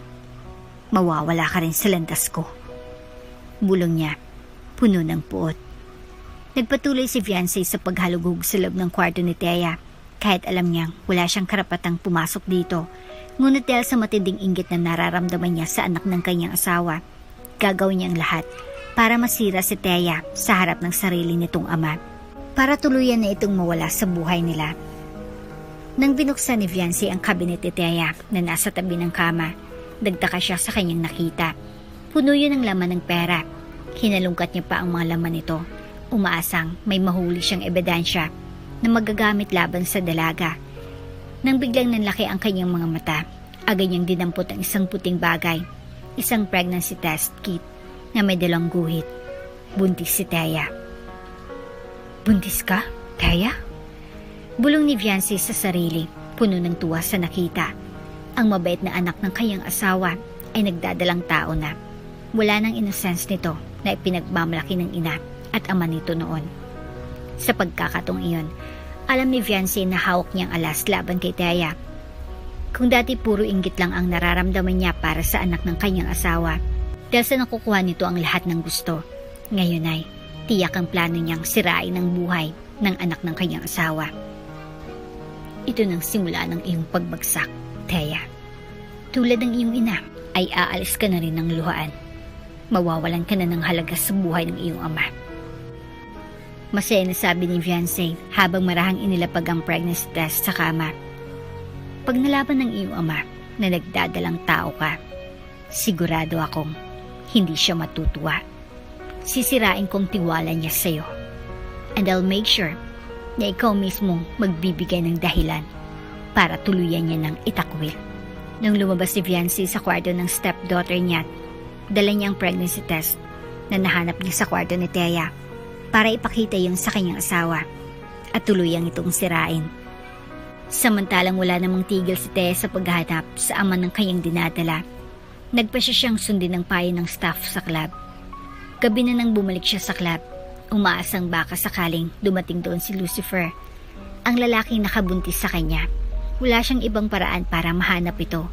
Mawawala ka rin sa landas ko. Bulong niya, puno ng puot. Nagpatuloy si Viancy sa paghalugog sa loob ng kwarto ni Thea. Kahit alam niyang wala siyang karapatang pumasok dito. Ngunit dahil sa matinding inggit na nararamdaman niya sa anak ng kanyang asawa, gagawin niya ang lahat para masira si Thea sa harap ng sarili nitong ama, para tuluyan na itong mawala sa buhay nila. Nang binuksan ni Viancy ang kabinet ni Thea na nasa tabi ng kama, nagtaka siya sa kanyang nakita. Puno yun ng laman ng pera. Hinalungkat niya pa ang mga laman nito, umaasang may mahuli siyang ebidensya na magagamit laban sa dalaga. Nang biglang nanlaki ang kanyang mga mata, agad niyang dinampot ang isang puting bagay, isang pregnancy test kit na may dalang guhit. Buntis si Thea. Buntis ka, Thea? Bulong ni Viancy sa sarili, puno ng tuwa sa nakita. Ang mabait na anak ng kanyang asawa ay nagdadalang tao na. Wala nang innocence nito na ipinagmamalaki ng ina at ama nito noon. Sa pagkakataong iyon, alam ni Viancy na hawak niyang alas laban kay Thea. Kung dati puro inggit lang ang nararamdaman niya para sa anak ng kanyang asawa, dahil sa nakukuha nito ang lahat ng gusto, ngayon ay tiyak ang plano niyang sirain ang buhay ng anak ng kanyang asawa. Ito nang simula ng iyong pagbagsak, Thea. Tulad ng iyong ina, ay aalis ka na rin ng luhaan. Mawawalan ka na ng halaga sa buhay ng iyong ama. Masaya na sabi ni Viancy habang marahang inilapag ang pregnancy test sa kama. Pag nalaban ng iyong ama na nagdadalang tao ka, sigurado akong hindi siya matutuwa. Sisirain kong tiwala niya sa'yo. And I'll make sure na ikaw mismong magbibigay ng dahilan para tuluyan niya ng itakwil. Nung lumabas si Viancy sa kwarto ng stepdaughter niya, dala niya ang pregnancy test na nahanap niya sa kwarto ni Thea para ipakita yung sa kanyang asawa. at tuluyang itong sirain. Samantalang wala namang tigil si Thea sa paghahanap sa ama ng kanyang dinadala, nagpasya siyang sundin ng payo ng staff sa club. Gabi na nang bumalik siya sa club, umaasang baka sakaling dumating doon si Lucifer, ang lalaking nakabuntis sa kanya. Wala siyang ibang paraan para mahanap ito,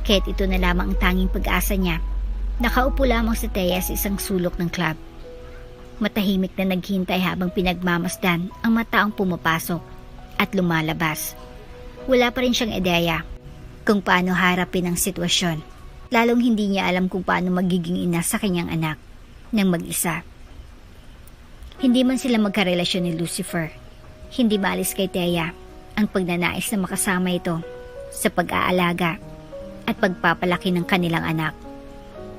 kaya't ito na lamang ang tanging pag-asa niya. Nakaupo lamang si Thea sa isang sulok ng club. Matahimik na naghintay habang pinagmamasdan ang mataong pumapasok at lumalabas. Wala pa rin siyang ideya kung paano harapin ang sitwasyon, lalong hindi niya alam kung paano magiging ina sa kanyang anak ng mag-isa. Hindi man sila magkarelasyon ni Lucifer, hindi maalis kay Thea ang pagnanais na makasama ito sa pag-aalaga at pagpapalaki ng kanilang anak.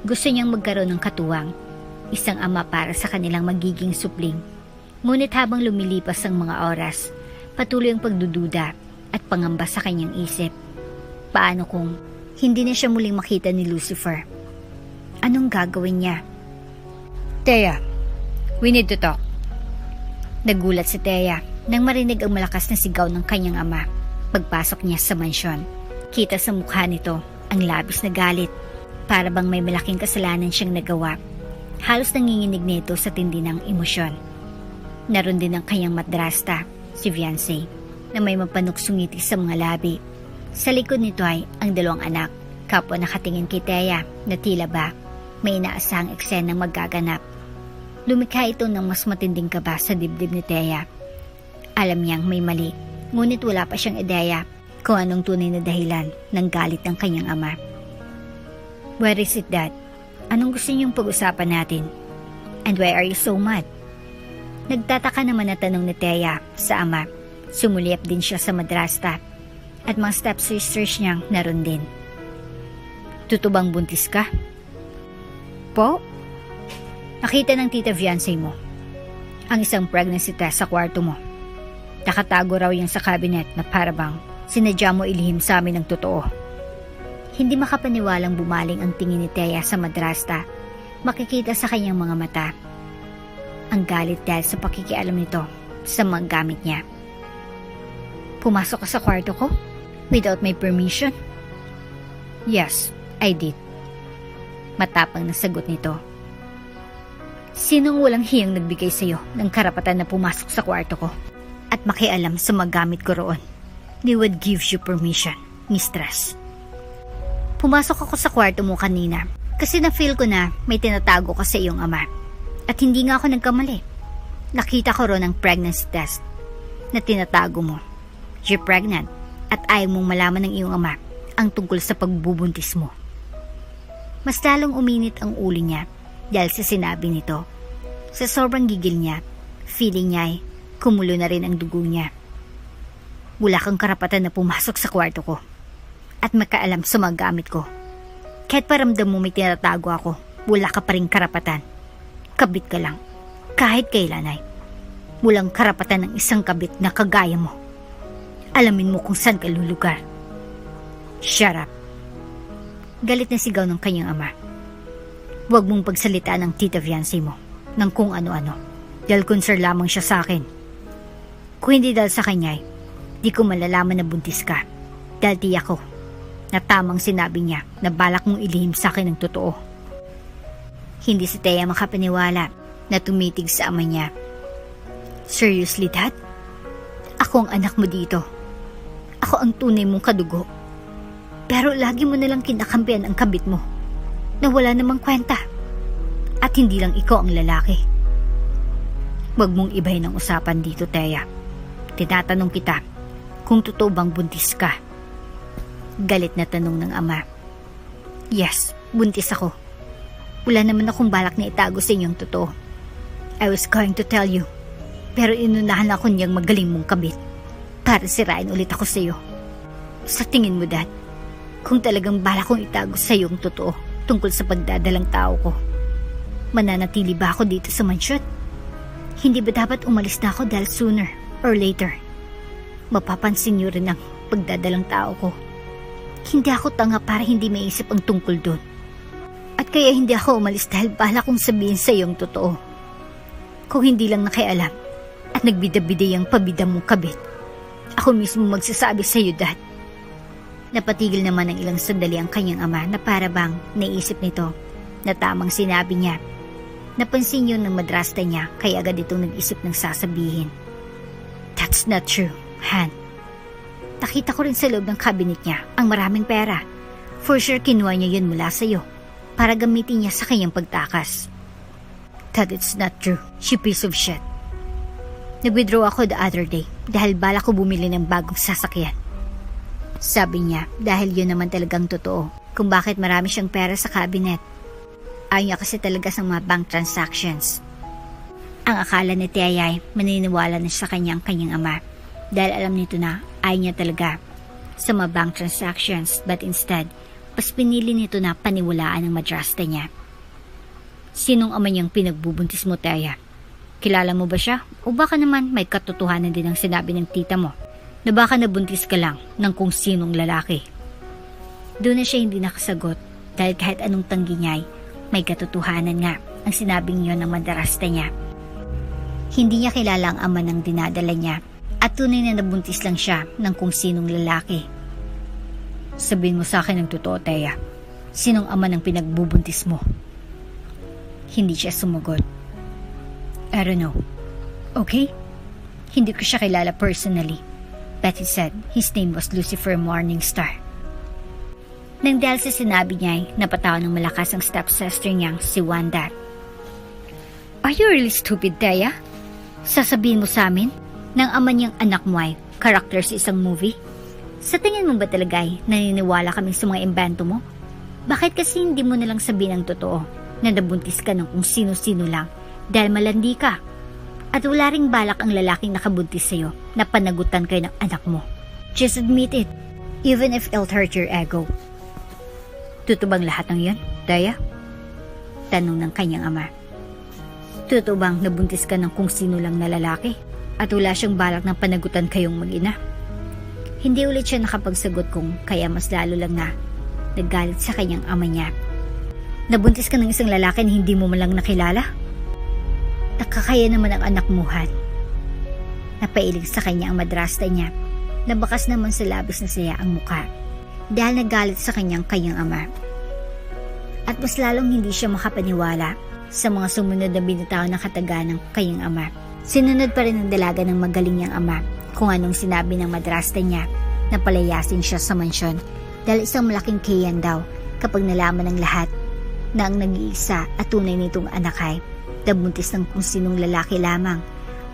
Gusto niyang magkaroon ng katuwang, isang ama para sa kanilang magiging supling. Ngunit habang lumilipas ang mga oras, patuloy ang pagdududa at pangamba sa kanyang isip. Paano kung hindi na siya muling makita ni Lucifer? Anong gagawin niya? Thea, we need to talk. Nagulat si Thea nang marinig ang malakas na sigaw ng kanyang ama pagpasok niya sa mansyon. Kita sa mukha nito ang labis na galit, para bang may malaking kasalanan siyang nagawa. Halos nanginginig nito sa tindi ng emosyon. Naroon din ang kanyang madrasta, si Viancy, na may mapanuksungiti sa mga labi. Sa likod nito ay ang dalawang anak, kapwa nakatingin kay Thea na tila ba may inaasahang eksenang magaganap. Lumikha ito ng mas matinding kaba sa dibdib ni Thea. Alam niyang may mali, ngunit wala pa siyang ideya kung anong tunay na dahilan ng galit ng kanyang ama. Where is it, Dad? Anong gusto niyong pag-usapan natin? And why are you so mad? Nagtataka naman na tanong ni Thea sa ama. Sumuliap din siya sa madrasta at mga stepsisters niyang naroon din. Tutubang buntis ka? Po? Nakita ng tita Viancy mo ang isang pregnancy test sa kwarto mo. Nakatago raw yan sa cabinet na parabang sinadya mo ilihim sa amin ng totoo. Hindi makapaniwalang bumaling ang tingin ni Thea sa madrasta. Makikita sa kanyang mga mata ang galit dahil sa pakikialam nito sa mga gamit niya. Pumasok ka sa kwarto ko without my permission? Yes, I did. Matapang na sagot nito. Sinong walang hiyang nagbigay sa iyo ng karapatan na pumasok sa kwarto ko at makialam sa mga gamit ko roon? They would give you permission, mistress. Pumasok ako sa kwarto mo kanina kasi na-feel ko na may tinatago ka sa iyong ama. At hindi nga ako nagkamali. Nakita ko ron ang pregnancy test na tinatago mo. You're pregnant at ayaw mong malaman ng iyong ama ang tungkol sa pagbubuntis mo. Mas lalong uminit ang ulo niya dahil sa sinabi nito. Sa sobrang gigil niya, feeling niya ay kumulo na rin ang dugo niya. Wala kang karapatan na pumasok sa kwarto ko at makaalam sa mga gamit ko. Kahit paramdam mo may tinatago ako, wala ka pa rin karapatan. Kabit ka lang. Kahit kailan ay walang karapatan ng isang kabit na kagaya mo. Alamin mo kung saan ka lulugar. Shut up. Galit na sigaw ng kanyang ama. Huwag mong pagsalitaan ng tita Viancy mo ng kung ano-ano dahil concern lamang siya sa akin. Kung hindi dahil sa kanya, di ko malalaman na buntis ka dahil di ako na tamang sinabi niya na balak mong ilihim sa akin ng totoo. Hindi si Thea makapaniwala na tumitig sa ama niya. Seriously, Dad? Ako ang anak mo dito. Ako ang tunay mong kadugo. Pero lagi mo nalang kinakampihan ang kabit mo na wala namang kwenta. At hindi lang ikaw ang lalaki. Huwag mong ibahin ang usapan dito, Thea. Tinatanong kita kung totoo bang buntis ka. Galit na tanong ng ama. Yes, buntis ako. Wala naman akong balak na itago sa inyong totoo. I was going to tell you, pero inunahan ako niyang magaling mong kabit para sirain ulit ako sa iyo. Sa tingin mo, Dad, kung talagang balak kong itago sa iyo ang totoo tungkol sa pagdadalang tao ko, mananatili ba ako dito sa mansyon? Hindi ba dapat umalis na ako dahil sooner or later mapapansin niyo rin ang pagdadalang tao ko? Hindi ako tanga para hindi maisip ang tungkol doon. At kaya hindi ako umalis dahil bala kong sabihin sa iyong totoo. Kung hindi lang nakialam at nagbida-bida yung pabida mong kabit. Ako mismo magsasabi sa'yo, Dad. Napatigil naman ng ilang sandali ang kanyang ama na para bang naisip nito na tamang sinabi niya. Napansin yun ng madrasta niya kaya agad itong nag-isip ng sasabihin. That's not true, Han. Nakita ko rin sa loob ng cabinet niya ang maraming pera. For sure kinuha niya yun mula sa'yo para gamitin niya sa kanyang pagtakas. That it's not true, she piece of shit. Nag-withdraw ako the other day dahil bala ko bumili ng bagong sasakyan. Sabi niya dahil yun naman talagang totoo kung bakit marami siyang pera sa cabinet. Ayaw niya kasi talaga sa mga bank transactions. Ang akala ni Tia ay maniniwala na sa kanyang ama dahil alam nito na ayaw niya talaga sa mga bank transactions, but instead, pas pinili nito na paniwalaan ang madrasta niya. Sinong ama niyang pinagbubuntis mo, Tia? Kilala mo ba siya? O baka naman may katotohanan din ang sinabi ng tita mo na baka nabuntis ka lang ng kung sinong lalaki? Doon na siya hindi nakasagot dahil kahit anong tanggi niya ay may katotohanan nga ang sinabing yon ng madrasta niya. Hindi niya kilala ang ama ng dinadala niya at tunay na nabuntis lang siya ng kung sinong lalaki. Sabihin mo sa akin ang totoo, Tia. Sinong ama ng pinagbubuntis mo? Hindi siya sumagot. I don't know. Okay? Hindi ko siya kilala personally. But he said his name was Lucifer Morningstar. Nang dahil sa sinabi niya ay napatawa ng malakas ang stepsister niyang si Wanda. Are you really stupid, Tia? Sasabihin mo sa amin ng ama niyang anak mo ay karakter sa isang movie? Sa tingin mo ba talaga ay naniniwala kami sa mga imbento mo? Bakit kasi hindi mo nalang sabihin ang totoo na nabuntis ka ng kung sino-sino lang dahil malandi ka? At wala ring balak ang lalaking nakabuntis sa'yo na panagutan kayo ng anak mo. Just admit it, even if it'll hurt your ego. Totoo bang lahat ng yan, Tia? Tanong ng kanyang ama. Totoo bang nabuntis ka ng kung sino lang na lalaki at wala siyang balak na panagutan kayong mag-ina? Hindi ulit siya nakapagsagot kung kaya mas lalo lang na naggalit sa kanyang ama niya. Nabuntis ka ng isang lalaki na hindi mo man lang nakilala? Nakakaya naman ang anak mo, Han. Napailig sa kanya ang madrasta niya. Nabakas naman sa labis na saya ang muka dahil nagalit sa kanyang ama. At mas lalong hindi siya makapaniwala sa mga sumunod na binitaw ng kataga ng kanyang ama. Sinunod pa rin ang dalaga ng magaling niyang ama kung anong sinabi ng madrasta niya na palayasin siya sa mansyon dahil isang malaking kayan daw kapag nalaman ng lahat na ang nag-iisa at tunay nitong anak ay nabuntis ng kung sinong lalaki lamang.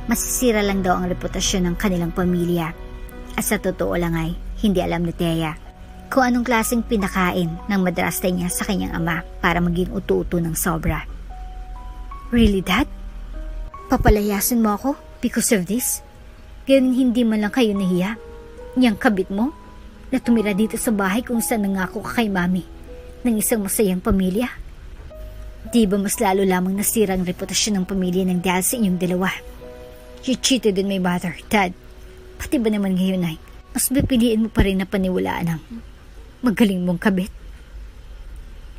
Masisira lang daw ang reputasyon ng kanilang pamilya. At sa totoo lang ay hindi alam ni Tia kung anong klaseng pinakain ng madrasta niya sa kanyang ama para maging utu-utu ng sobra. Really, Dad? Papalayasin mo ako because of this? Ganun hindi man lang kayo nahiya? Niyang kabit mo na tumira dito sa bahay kung saan nangako ka kay Mami ng isang masayang pamilya? Di ba mas lalo lamang nasira ang reputasyon ng pamilya ng dahil sa inyong dalawa? You cheated on my mother, Dad. Pati ba naman ngayon ay mas pipiliin mo pa rin na paniwalaan ang magaling mong kabit?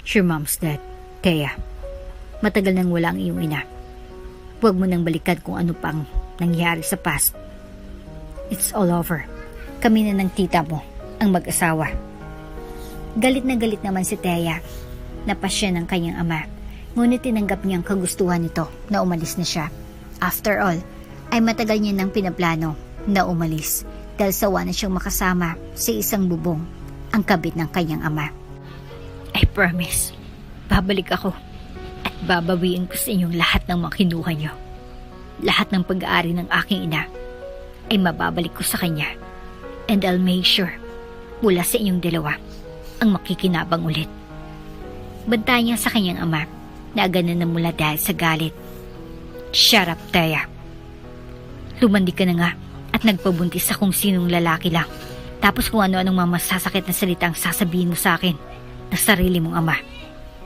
Your mom's dead, Tia. Matagal nang wala ang iyong ina. Huwag mo nang balikan kung ano pang nangyari sa past. It's all over. Kami na ng tita mo, ang mag-asawa. Galit na galit naman si Tia. Napasya ng kanyang ama. Ngunit tinanggap niyang kagustuhan nito na umalis na siya. After all, ay matagal niya nang pinaplano na umalis dahil sawa na siyang makasama sa isang bubong, ang kabit ng kanyang ama. I promise, babalik ako at babawiin ko sa inyong lahat ng mga kinuha niyo. Lahat ng pag-aari ng aking ina ay mababalik ko sa kanya, and I'll make sure mula sa inyong dalawa ang makikinabang ulit. Banta niya sa kanyang ama na aganan na mula dahil sa galit. Shut up, Tia. Lumandi ka na nga at nagpabuntis sa kung sinong lalaki lang. Tapos kung ano-anong mga masasakit na salita ang sasabihin mo sa akin na sarili mong ama.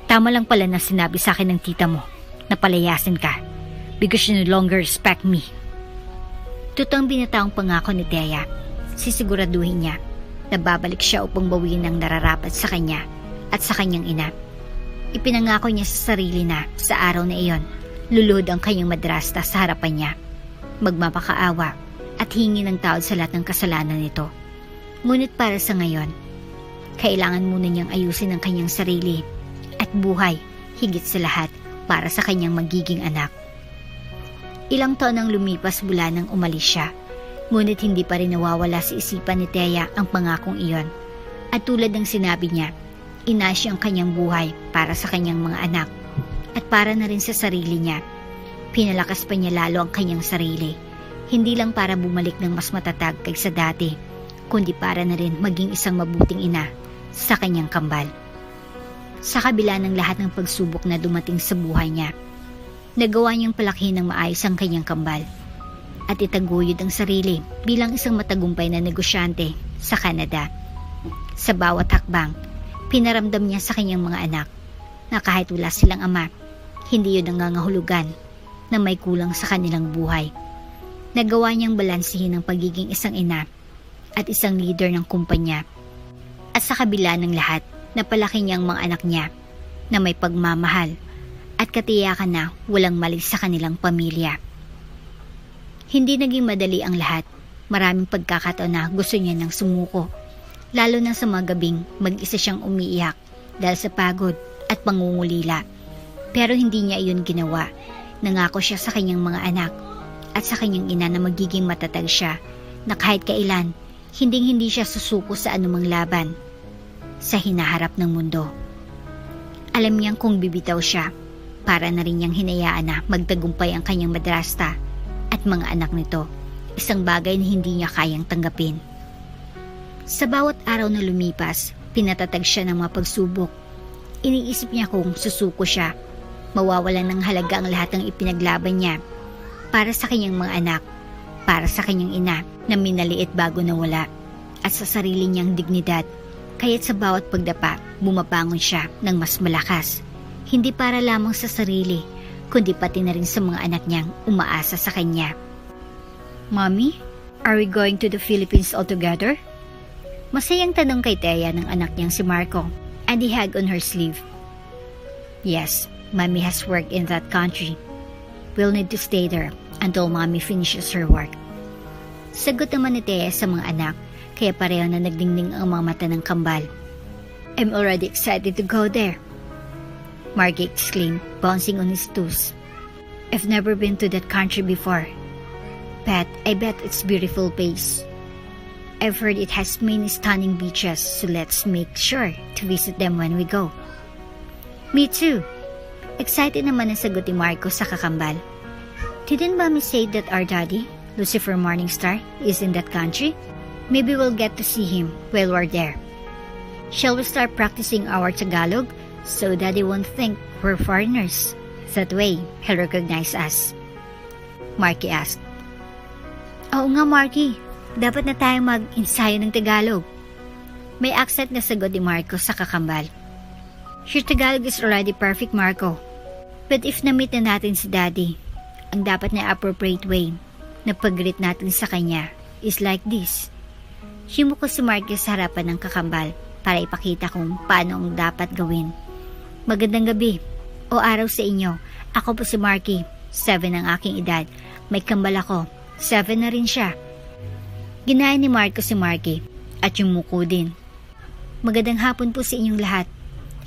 Tama lang pala na sinabi sa akin ng tita mo na palayasin ka because you no longer respect me. Totoong binataong pangako ni Tia. Sisiguraduhin niya na babalik siya upang bawiin ang nararapat sa kanya at sa kanyang ina. Ipinangako niya sa sarili na sa araw na iyon, luluhod ang kanyang madrasta sa harapan niya. magmapakaawa at hingi ng tawad sa lahat ng kasalanan nito. Ngunit para sa ngayon, kailangan muna niyang ayusin ang kanyang sarili at buhay higit sa lahat para sa kanyang magiging anak. Ilang taon ang lumipas mula nang umalis siya, ngunit hindi pa rin nawawala sa isipan ni Thea ang pangakong iyon. At tulad ng sinabi niya, inasya ang kanyang buhay para sa kanyang mga anak at para na rin sa sarili niya. Pinalakas pa niya lalo ang kanyang sarili, hindi lang para bumalik ng mas matatag kaysa dati, kundi para na rin maging isang mabuting ina sa kanyang kambal. Sa kabila ng lahat ng pagsubok na dumating sa buhay niya, nagawa niyang palakihin ng maayos ang kanyang kambal at itaguyod ang sarili bilang isang matagumpay na negosyante sa Canada. Sa bawat hakbang, pinaramdam niya sa kanyang mga anak na kahit wala silang ama, hindi yun nangangahulugan na may kulang sa kanilang buhay. Nagawa niyang balansihin ang pagiging isang ina at isang leader ng kumpanya. At sa kabila ng lahat, napalaki niyang mga anak niya na may pagmamahal at katiyakan na walang mali sa kanilang pamilya. Hindi naging madali ang lahat. Maraming pagkakataon na gusto niya nang sumuko, lalo na sa mga gabing mag-isa siyang umiiyak dahil sa pagod at pangungulila. Pero hindi niya iyon ginawa. Nangako siya sa kanyang mga anak at sa kanyang ina na magiging matatag siya, na kahit kailan, hindi siya susuko sa anumang laban sa hinaharap ng mundo. Alam niyang kung bibitaw siya, para na rin niyang hinayaan na magtagumpay ang kanyang madrasta at mga anak nito, isang bagay na hindi niya kayang tanggapin. Sa bawat araw na lumipas, pinatatag siya ng mga pagsubok. Iniisip niya kung susuko siya, mawawalan ng halaga ang lahat ng ipinaglaban niya para sa kanyang mga anak, para sa kanyang ina na minaliit bago nawala, at sa sarili niyang dignidad. Kaya't sa bawat pagdapa, bumabangon siya ng mas malakas, hindi para lamang sa sarili, kundi pati na rin sa mga anak niyang umaasa sa kanya. "Mommy, are we going to the Philippines all together?" Masayang tanong kay Thea ng anak niyang si Marco, and he hugged on her sleeve. "Yes, Mommy has work in that country. We'll need to stay there until Mommy finishes her work." Sagot naman ni Thea sa mga anak, kaya pareho na nagdingning ang mga mata ng kambal. "I'm already excited to go there," Marky exclaimed, bouncing on his toes. "I've never been to that country before, but I bet it's beautiful place. I've heard it has many stunning beaches, so let's make sure to visit them when we go." "Me too." Excited naman ang sagot ni Marco sa kakambal. "Didn't Mommy say that our daddy, Lucifer Morningstar, is in that country? Maybe we'll get to see him while we're there. Shall we start practicing our Tagalog so Daddy won't think we're foreigners? That way, he'll recognize us," Marky asked. "Oo nga, Marky. Dapat na tayong mag-ensayo ng Tagalog." May accent na sagot ni Marco sa kakambal. "Your Tagalog is already perfect, Marco. But if na-meet na natin si Daddy, ang dapat na appropriate way na pag-greet natin sa kanya is like this." Yumuko si Marky sa harapan ng kakambal para ipakita kung paano ang dapat gawin. "Magandang gabi o araw sa inyo. Ako po si Marky, 7 ang aking edad. May kambal ako, 7 na rin siya." Ginaya ni Marco si Marky at yumuko din. "Magandang hapon po sa inyong lahat.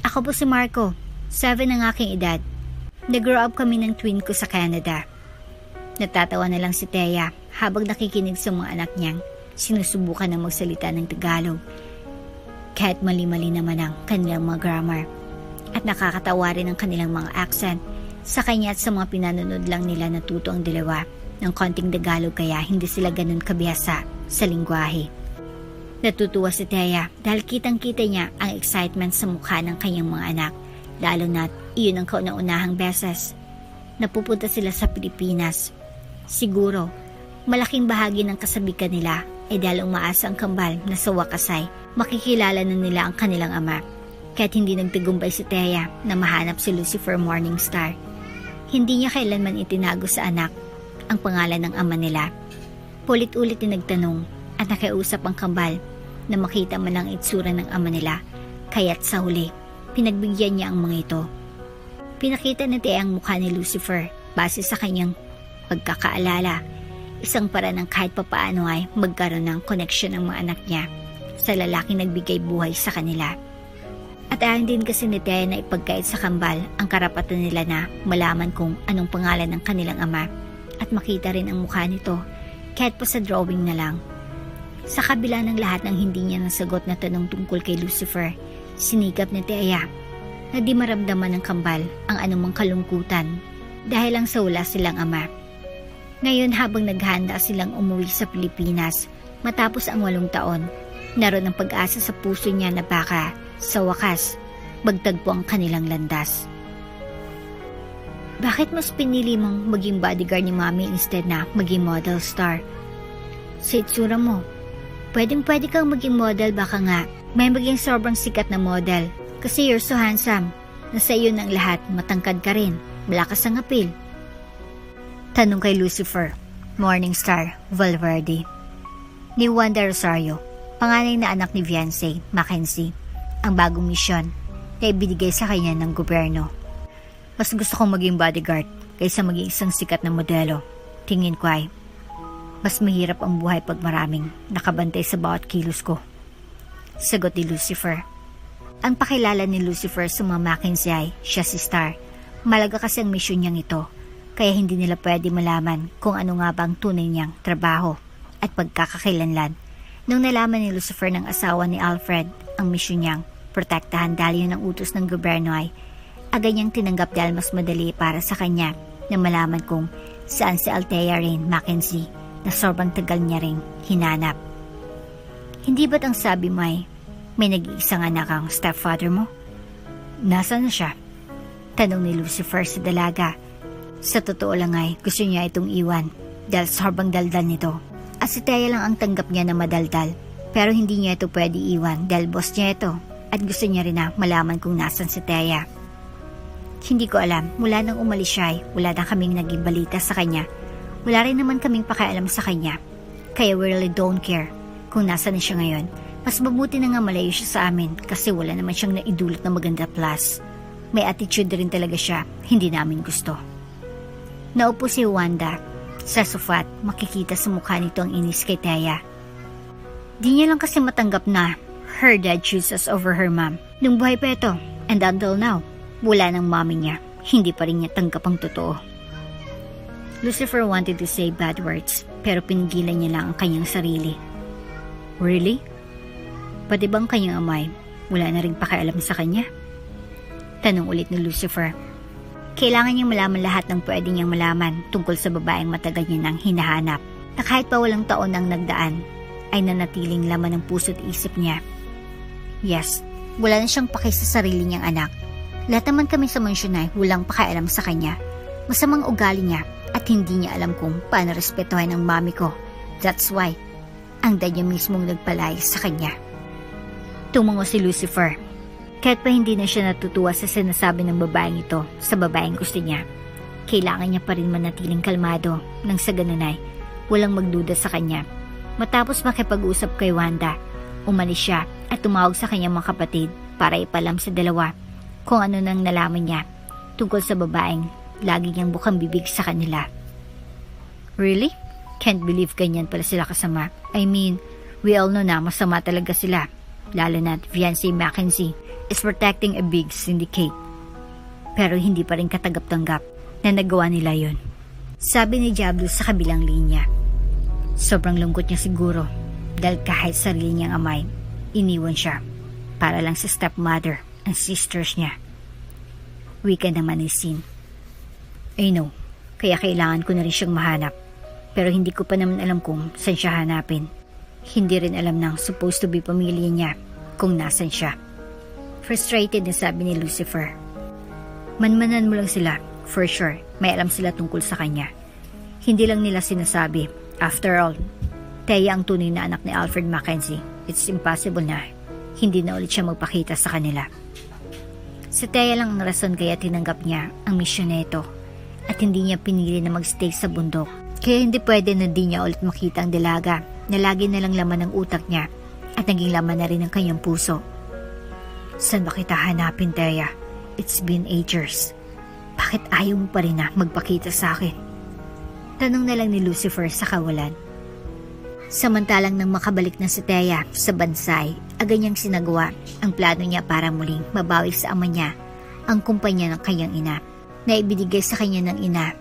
Ako po si Marco, 7 ang aking edad. Nag-grow up kami ng twin ko sa Canada." Natatawa na lang si Thea habang nakikinig sa mga anak niyang sinusubukan na magsalita ng Tagalog. Kahit mali-mali naman ang kanilang mga grammar at nakakatawa rin ang kanilang mga accent, sa kanya at sa mga pinanonood lang nila natuto ang dalawa ng konting Tagalog, kaya hindi sila ganun kabihasa sa lingwahe. Natutuwa si Thea dahil kitang-kita niya ang excitement sa mukha ng kanyang mga anak, lalo na't iyon ang kauna-unahang beses na pupunta sila sa Pilipinas. Siguro, malaking bahagi ng kasabikan nila ay dahil umaasa ang kambal na sa wakas ay makikilala na nila ang kanilang ama. Kahit hindi nagtagumpay si Thea na mahanap si Lucifer Morningstar, hindi niya kailanman itinago sa anak ang pangalan ng ama nila. Paulit-ulit na nagtanong at nakiusap ang kambal na makita man ang itsura ng ama nila, kaya't sa huli, pinagbigyan niya ang mga ito. Pinakita ni Thea ang mukha ni Lucifer base sa kanyang pagkakaalala. Isang paraan ng kahit papaano ay magkaroon ng connection ng mga anak niya sa lalaking nagbigay buhay sa kanila. At ayon din kasi ni Thea na ipagkait sa kambal ang karapatan nila na malaman kung anong pangalan ng kanilang ama at makita rin ang mukha nito kahit pa sa drawing na lang. Sa kabila ng lahat ng hindi niya nasagot na tanong tungkol kay Lucifer, sinikap ni Thea na di maramdaman ng kambal ang anumang kalungkutan dahil lang sa wala silang ama. Ngayon habang naghanda silang umuwi sa Pilipinas matapos ang 8 taon, naroon ang pag-asa sa puso niya na baka sa wakas magtagpo ang kanilang landas. Bakit mas pinili mong maging bodyguard ni Mommy instead na maging model star? Sa itsura mo, pwedeng-pwede kang maging model, baka nga may maging sobrang sikat na model kasi you're so handsome. Nasa iyo ng lahat, matangkad ka rin, malakas ang appeal. Tanong kay Lucifer, Morningstar, Valverde. Ni Wanda Rosario, panganay na anak ni Viancy, Mackenzie, ang bagong misyon na ibinigay sa kanya ng gobyerno. Mas gusto kong maging bodyguard kaysa maging isang sikat na modelo. Tingin ko ay mas mahirap ang buhay pag maraming nakabantay sa bawat kilos ko. Sagot ni Lucifer. Ang pakilala ni Lucifer sa mga Mackenzie ay siya si Star. Malaga kasi ang misyon niyang ito, kaya hindi nila pwede malaman kung ano nga ba ang tunay niyang trabaho at pagkakakilanlan. Nung nalaman ni Lucifer ng asawa ni Alfred ang misyon niyang protektahan dahil yun ang utos ng gobyerno ay agad niyang tinanggap dahil mas madali para sa kanya na malaman kung saan si Althea Rain Mackenzie na sobrang tagal niya ring hinanap. Hindi ba't ang sabi mo ay may nag-iisang anak ang stepfather mo? Nasaan na siya? Tanong ni Lucifer sa dalaga. Sa totoo lang ay gusto niya itong iwan dahil sobrang daldal nito. At si Thea lang ang tanggap niya na madaldal, pero hindi niya ito pwede iwan dahil boss niya ito at gusto niya rin na malaman kung nasan si Thea. Hindi ko alam, mula nang umalis siya ay wala na kaming naging balita sa kanya. Wala rin naman kaming pakialam sa kanya, kaya we really don't care kung nasan na siya ngayon. Mas mabuti na nga malayo siya sa amin kasi wala naman siyang naidulot na maganda plus. May attitude rin talaga siya, hindi namin gusto. Naupo si Wanda sa sofa at makikita sa mukha nito ang inis kay Thea. Di niya lang kasi matanggap na her dad chooses over her mom. Nung buhay pa ito, and until now, wala ng mommy niya, hindi pa rin niya tanggap ang totoo. Lucifer wanted to say bad words, pero pinigilan niya lang ang kanyang sarili. Really? Pati bang kanyang amay, wala na rin pakialam sa kanya? Tanong ulit ni Lucifer. Kailangan niyang malaman lahat ng pwede niyang malaman tungkol sa babaeng matagal niya nang hinahanap, na kahit pa walang taon nang nagdaan, ay nanatiling laman ng puso at isip niya. Yes, wala na siyang paki sa sarili niyang anak. Lahat naman kami sa mansyon ay walang pakialam sa kanya. Masamang ugali niya at hindi niya alam kung paano respetuhin ang mami ko. That's why, ang dad niya mismong nagpalayas sa kanya. Tumungo si Lucifer. Kahit pa hindi na siya natutuwa sa sinasabi ng babaeng ito sa babaeng gusto niya, kailangan niya pa rin manatiling kalmado nang sa ganun ay walang magduda sa kanya. Matapos makipag-usap kay Wanda, umalis siya at tumawag sa kanyang mga kapatid para ipalam sa dalawa kung ano nang nalaman niya tungkol sa babaeng lagi niyang bukang bibig sa kanila. Really? Can't believe ganyan pala sila kasama. I mean, we all know na masama talaga sila, lalo na Viancy Mackenzie is protecting a big syndicate. Pero hindi pa rin katagap-tanggap na nagawa nila yun. Sabi ni Diablo sa kabilang linya. Sobrang lungkot niya siguro dahil kahit sarili niyang amay, iniwan siya para lang sa stepmother and sisters niya. Wika naman ni Sin. I know, kaya kailangan ko na rin siyang mahanap. Pero hindi ko pa naman alam kung saan siya hanapin. Hindi rin alam ng supposed to be pamilya niya kung nasan siya. Frustrated na sabi ni Lucifer. Manmanan mo lang sila, for sure, may alam sila tungkol sa kanya. Hindi lang nila sinasabi. After all, Thea ang tunay na anak ni Alfred Mackenzie. It's impossible na hindi na ulit siya magpakita sa kanila. Sa Thea lang ang rason kaya tinanggap niya ang misyon na ito at hindi niya pinili na magstay sa bundok. Kaya hindi pwede na di niya ulit makita ang dalaga na lagi na lang laman ng utak niya at naging laman na rin ng kanyang puso. Saan ba kita hanapin, Thea? It's been 8 years. Bakit ayaw mo pa rin na magpakita sa akin? Tanong na lang ni Lucifer sa kawalan. Samantalang nang makabalik na si Thea sa bansay, agad niyang sinagawa ang plano niya para muling mabawi sa ama niya ang kumpanya ng kanyang ina na ibinigay sa kanya ng ina.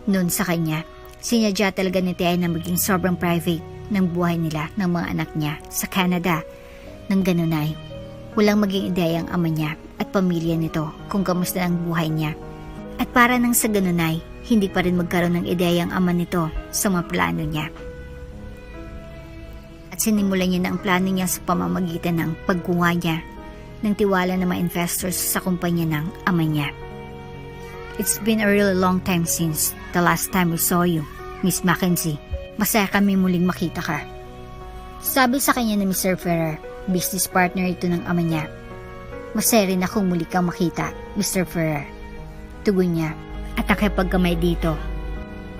Noon sa kanya, sinadya talaga ni Thea na maging sobrang private ng buhay nila ng mga anak niya sa Canada. Nang ganun ay, walang maging ideya ang ama niya at pamilya nito kung kamusta ang buhay niya. At para nang sa ganun ay, hindi pa rin magkaroon ng ideya ang ama nito sa mga plano niya. At sinimulan niya na ang plano niya sa pamamagitan ng pagkuha niya ng tiwala ng mga investors sa kumpanya ng ama niya. It's been a really long time since the last time we saw you, Miss Mackenzie. Masaya kami muling makita ka. Sabi sa kanya ni Mr. Ferrer, business partner ito ng ama niya. Masaya rin akong muli kang makita, Mr. Ferrer. Tugon niya at nakipagkamay dito.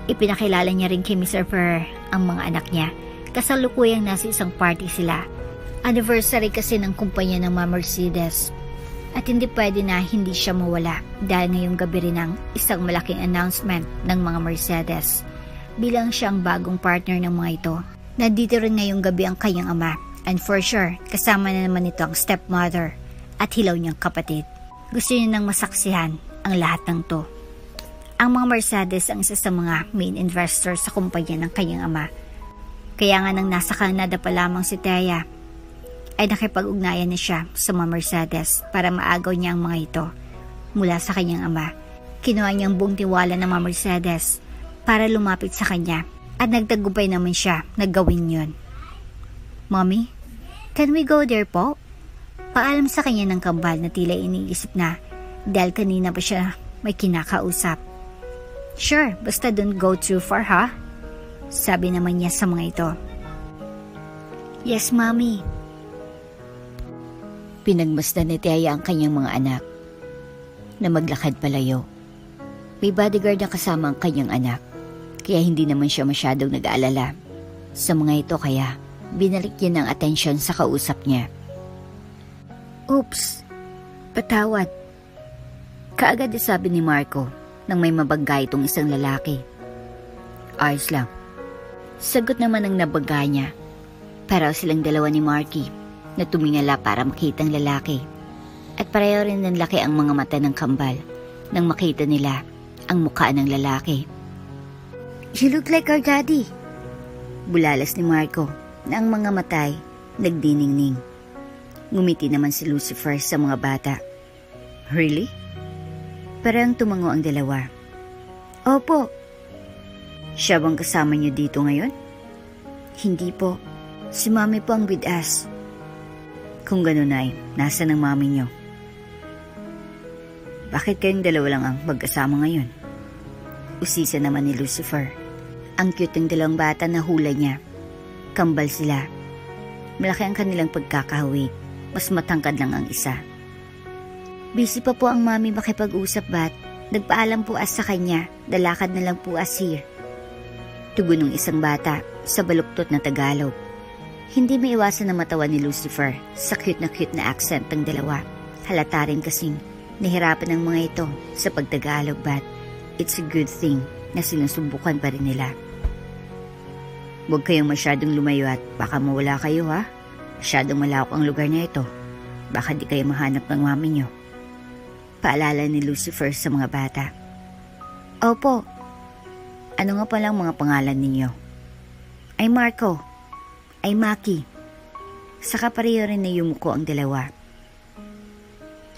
Ipinakilala niya rin kay Mr. Ferrer ang mga anak niya. Kasalukuyang nasa isang party sila. Anniversary kasi ng kumpanya ng mga Mercedes. At hindi pwede na hindi siya mawala dahil ngayong gabi rin ang isang malaking announcement ng mga Mercedes. Bilang siya ang bagong partner ng mga ito, nandito rin ngayong gabi ang kanyang ama. And for sure, kasama na naman ito ang stepmother at hilaw niyang kapatid. Gusto niya nang masaksihan ang lahat ng to. Ang mga Mercedes ang isa sa mga main investors sa kumpanya ng kanyang ama. Kaya nga nang nasa Canada pa lamang si Thea, ay nakipag-ugnayan na siya sa mga Mercedes para maagaw niya ang mga ito mula sa kanyang ama. Kinuha niya ang buong tiwala ng mga Mercedes para lumapit sa kanya at nagtagumpay naman siya na gawin yun. Mommy, can we go there po? Paalam sa kanya ng kambal na tila iniisip na dahil kanina pa siya may kinakausap. Sure, basta don't go too far ha? Sabi naman niya sa mga ito. Yes, Mommy. Pinagmasdan ni Thea ang kanyang mga anak na maglakad palayo. May bodyguard na kasama ang kanyang anak, kaya hindi naman siya masyadong nag-aalala sa mga ito, kaya binalik niya ng atensyon sa kausap niya. Oops, patawad. Kaagad sabi ni Marco nang may mabagay itong isang lalaki. Ayos lang. Sagot naman ng nabagay niya. Pareho silang dalawa ni Marky na tumingala para makita ang lalaki. At pareho rin ng laki ang mga mata ng kambal nang makita nila ang mukha ng lalaki. You look like our daddy. Bulalas ni Marco na ang mga matay nagdiningning. Ngumiti naman si Lucifer sa mga bata. Really? Parang tumango ang dalawa. Opo. Siya bang kasama niyo dito ngayon? Hindi po. Si Mami po ang with us. Kung ganun ay, nasa ng Mami niyo? Bakit kayong dalawa lang ang magkasama ngayon? Usisa naman ni Lucifer. Ang cute ng dalawang bata na hula niya. Kambal sila. Malaki ang kanilang pagkakahawig. Mas matangkad lang ang isa. Busy pa po ang Mami makipag-usap bat. Nagpaalam po as sa kanya. Dalakad na lang po as here. Tugon ng isang bata sa baluktot na Tagalog. Hindi maiwasan na matawa ni Lucifer sa cute na accent ng dalawa. Halata rin kasing nahirapan ng mga ito sa pagtagalog, but it's a good thing na sinusubukan pa rin nila. Huwag kayong masyadong lumayo at baka mawala kayo ha. Masyadong malawak ang lugar na ito. Baka di kayo mahanap ng mami nyo. Paalala ni Lucifer sa mga bata. Opo. Ano nga palang mga pangalan ninyo? Ay Marco. Ay Maki. Saka pareho rin na yumuko ang dalawa.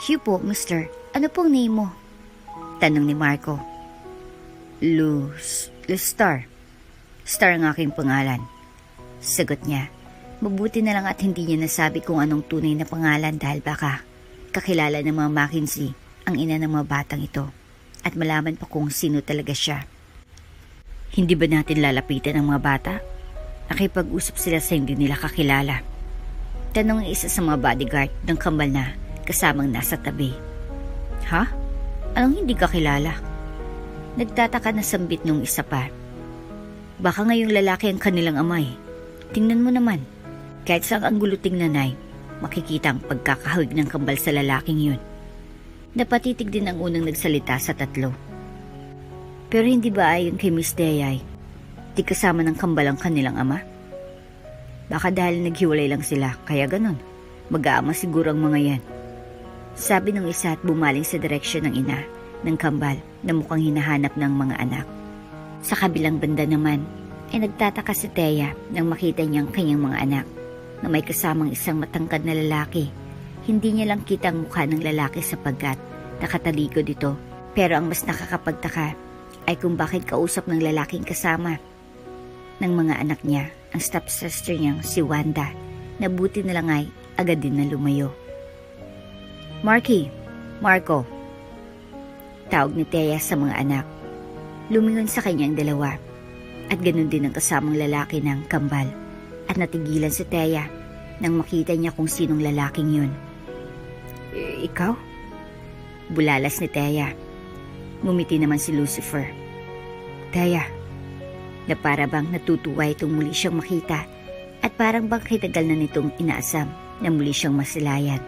Hugh po, mister. Ano pong name mo? Tanong ni Marco. Star. Star ang aking pangalan. Sagot niya. Mabuti na lang at hindi niya nasabi kung anong tunay na pangalan dahil baka kakilala ng mga Mackenzie ang ina ng mga batang ito at malaman pa kung sino talaga siya. Hindi ba natin lalapitan ang mga bata? Nakipag-usap sila sa hindi nila kakilala. Tanong ng isa sa mga bodyguard ng kambal na kasamang nasa tabi. Ha? Anong hindi kakilala? Nagtataka na sambit nung isa pa. Baka ngayong lalaki ang kanilang amay. Tingnan mo naman. Kahit saan ang gulo tingnan ay, makikita ang pagkakahawig ng kambal sa lalaking yun. Napatitig din ang unang nagsalita sa tatlo. Pero hindi ba ayon kay Miss Dayay, di kasama ng kambal ang kanilang ama? Baka dahil naghiwalay lang sila, kaya ganon. Mag-aama siguro ang mga yan. Sabi ng isa at bumaling sa direksyon ng ina ng kambal na mukhang hinahanap ng mga anak. Sa kabilang banda naman, ay nagtataka si Thea nang makita niyang kanyang mga anak na may kasamang isang matangkad na lalaki. Hindi niya lang kita ang mukha ng lalaki sapagkat nakatalikod ito. Pero ang mas nakakapagtaka ay kung bakit kausap ng lalaking kasama ng mga anak niya ang stepsister niyang si Wanda, na buti na lang ay agad din na lumayo. Marco, tawag ni Thea sa mga anak. Lumingon sa kanyang dalawa at ganun din ang kasamang lalaki ng kambal at natigilan si Thea nang makita niya kung sinong lalaking yun. Ikaw? Bulalas ni Thea. Ngumiti naman si Lucifer. Thea, na para bang natutuwa itong muli siyang makita at parang bang kitagal na nitong inaasam na muli siyang masilayan.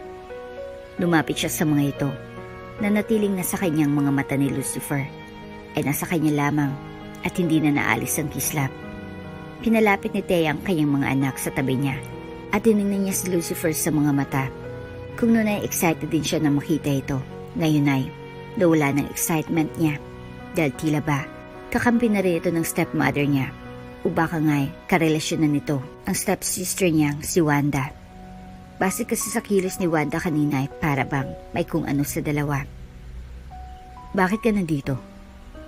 Lumapit siya sa mga ito na natiling nasa kanyang mga mata ni Lucifer ay nasa kanya lamang at hindi na naalis ang kislap. Pinalapit ni Thea ang kanyang mga anak sa tabi niya at tinignan niya si Lucifer sa mga mata. Kung noon ay excited din siya na makita ito, ngayon ay nawala ng excitement niya dahil tila ba kakampi na rin ito ng stepmother niya o baka nga'y karelasyonan nito ang stepsister niyang si Wanda. Base kasi sa kilos ni Wanda kanina ay para bang may kung ano sa dalawa. Bakit ka nandito?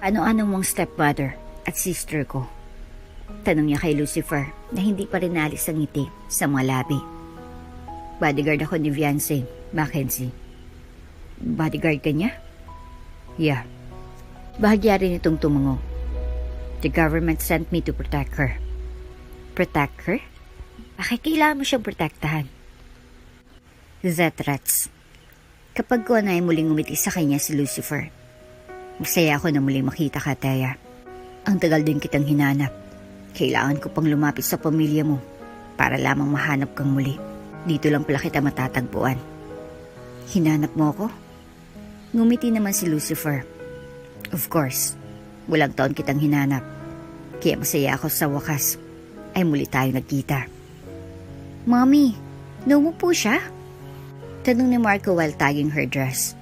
Ano-anong mong stepmother at sister ko? Tanong niya kay Lucifer na hindi pa rin nalis ang ngiti sa mga labi. Bodyguard ako ni Viance, Mackenzie. Bodyguard ka niya? Yeah. Bahagya rin itong tumango. The government sent me to protect her. Protect her? Bakit kailangan mo siyang protektahan? Zetrats. Kapag ko na ay muling umiti sa kanya si Lucifer, masaya ako na muling makita ka, Thea. Ang tagal din kitang hinanap. Kailangan ko pang lumapit sa pamilya mo para lamang mahanap kang muli. Dito lang pala kita matatagpuan. Hinanap mo ako? Ngumiti naman si Lucifer. Of course, walang taon kitang hinanap. Kaya masaya ako sa wakas ay muli tayo nagkita. Mommy, know mo po siya? Tanong ni Marco while tagging her dress.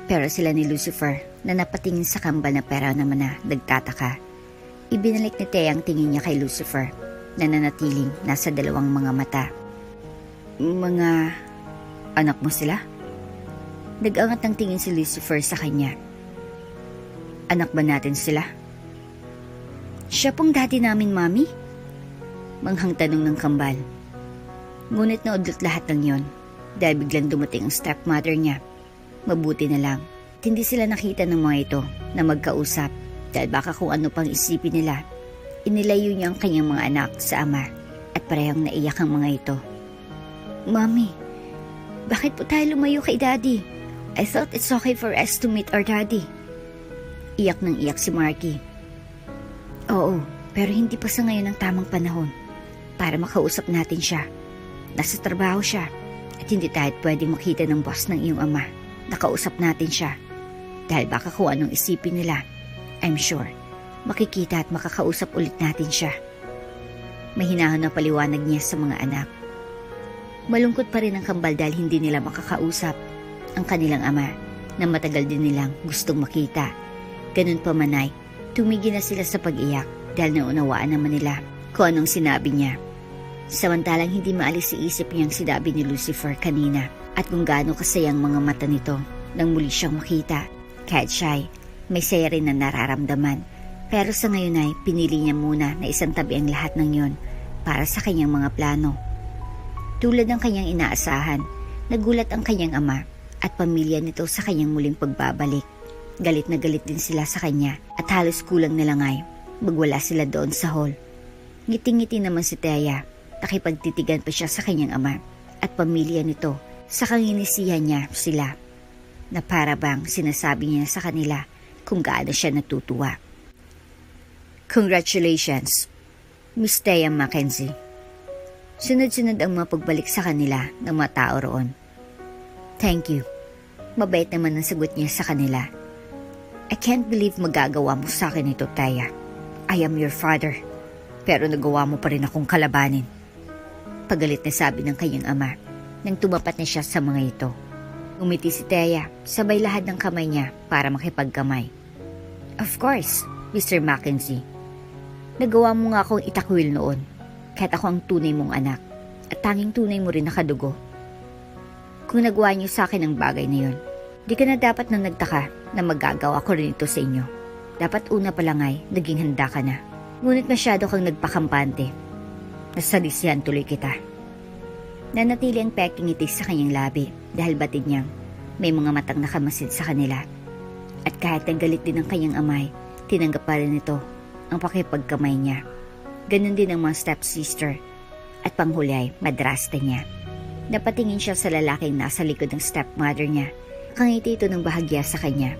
Pero sila ni Lucifer na napatingin sa kambal na pera naman na nagtataka. Ibinalik ni Thea ang tingin niya kay Lucifer na nanatiling nasa dalawang mga mata. Mga anak mo sila? Nag-angat ng tingin si Lucifer sa kanya. Anak ba natin sila? Siya pong daddy namin, Mami? Manghang tanong ng kambal. Ngunit naudlot lahat ng yon dahil biglang dumating ang stepmother niya. Mabuti na lang, hindi sila nakita ng mga ito na magkausap dahil baka kung ano pang isipin nila. Inilayo niya ang kanyang mga anak sa ama at parehong naiyak ang mga ito. Mami, bakit po tayo lumayo kay Daddy? I thought it's okay for us to meet our daddy. Iyak ng iyak si Marky. Oo, pero hindi pa sa ngayon ang tamang panahon para makausap natin siya. Nasa trabaho siya at hindi tayo pwedeng makita ng boss ng iyong ama. Nakausap natin siya dahil baka kung anong isipin nila, I'm sure makikita at makakausap ulit natin siya. Mahinahon na paliwanag niya sa mga anak. Malungkot pa rin ang kambal dahil hindi nila makakausap ang kanilang ama na matagal din nilang gustong makita. Ganun pa man ay, tumigil na sila sa pag-iyak dahil naunawaan naman nila kung anong sinabi niya. Samantalang hindi maalis sa isip niyang sinabi ni Lucifer kanina at kung gaano kasayang mga mata nito nang muli siyang makita. Kahit siya'y may saya rin na nararamdaman. Pero sa ngayon ay pinili niya muna na isang tabi ang lahat ng yon para sa kanyang mga plano. Tulad ng kanyang inaasahan, nagulat ang kanyang ama at pamilya nito sa kanyang muling pagbabalik. Galit na galit din sila sa kanya at halos kulang na lang ay magwala sila doon sa hall. Ngiti-ngiti naman si Thea, nakipagtitigan pa siya sa kanyang ama at pamilya nito sa kanginisihan niya sila na para bang sinasabi niya sa kanila kung gaano siya natutuwa. Congratulations, Miss Thea Mackenzie. Sunod-sunod ang mga pagbalik sa kanila ng mga tao roon. Thank you. Mabait naman ang sagot niya sa kanila. I can't believe magagawa mo sa akin ito, Taya. I am your father. Pero nagawa mo pa rin akong kalabanin. Pagalit na sabi ng kanyang ama nang tumapat na siya sa mga ito. Umiti si Taya, sabay lahat ng kamay niya para makipagkamay. Of course, Mr. Mackenzie. Nagawa mo nga akong itakwil noon, kahit ako ang tunay mong anak at tanging tunay mo rin nakadugo. Kung nagawa niyo sa akin ang bagay na yun, di ka na dapat na nagtaka na magagawa ko rin ito sa inyo. Dapat una pa lang ay naging handa ka na. Ngunit masyado kang nagpakampante. Nasalisihan tuloy kita. Nanatili ang peking ngiti sa kanyang labi dahil batid niyang may mga matang nakamasid sa kanila. At kahit nagalit din ang kanyang amay, tinanggap pa rin ito ang pakipagkamay niya. Ganon din ang mga stepsister at panghuli ay madrasta niya. Napatingin siya sa lalaking nasa likod ng stepmother niya. Kangiti ito ng bahagya sa kanya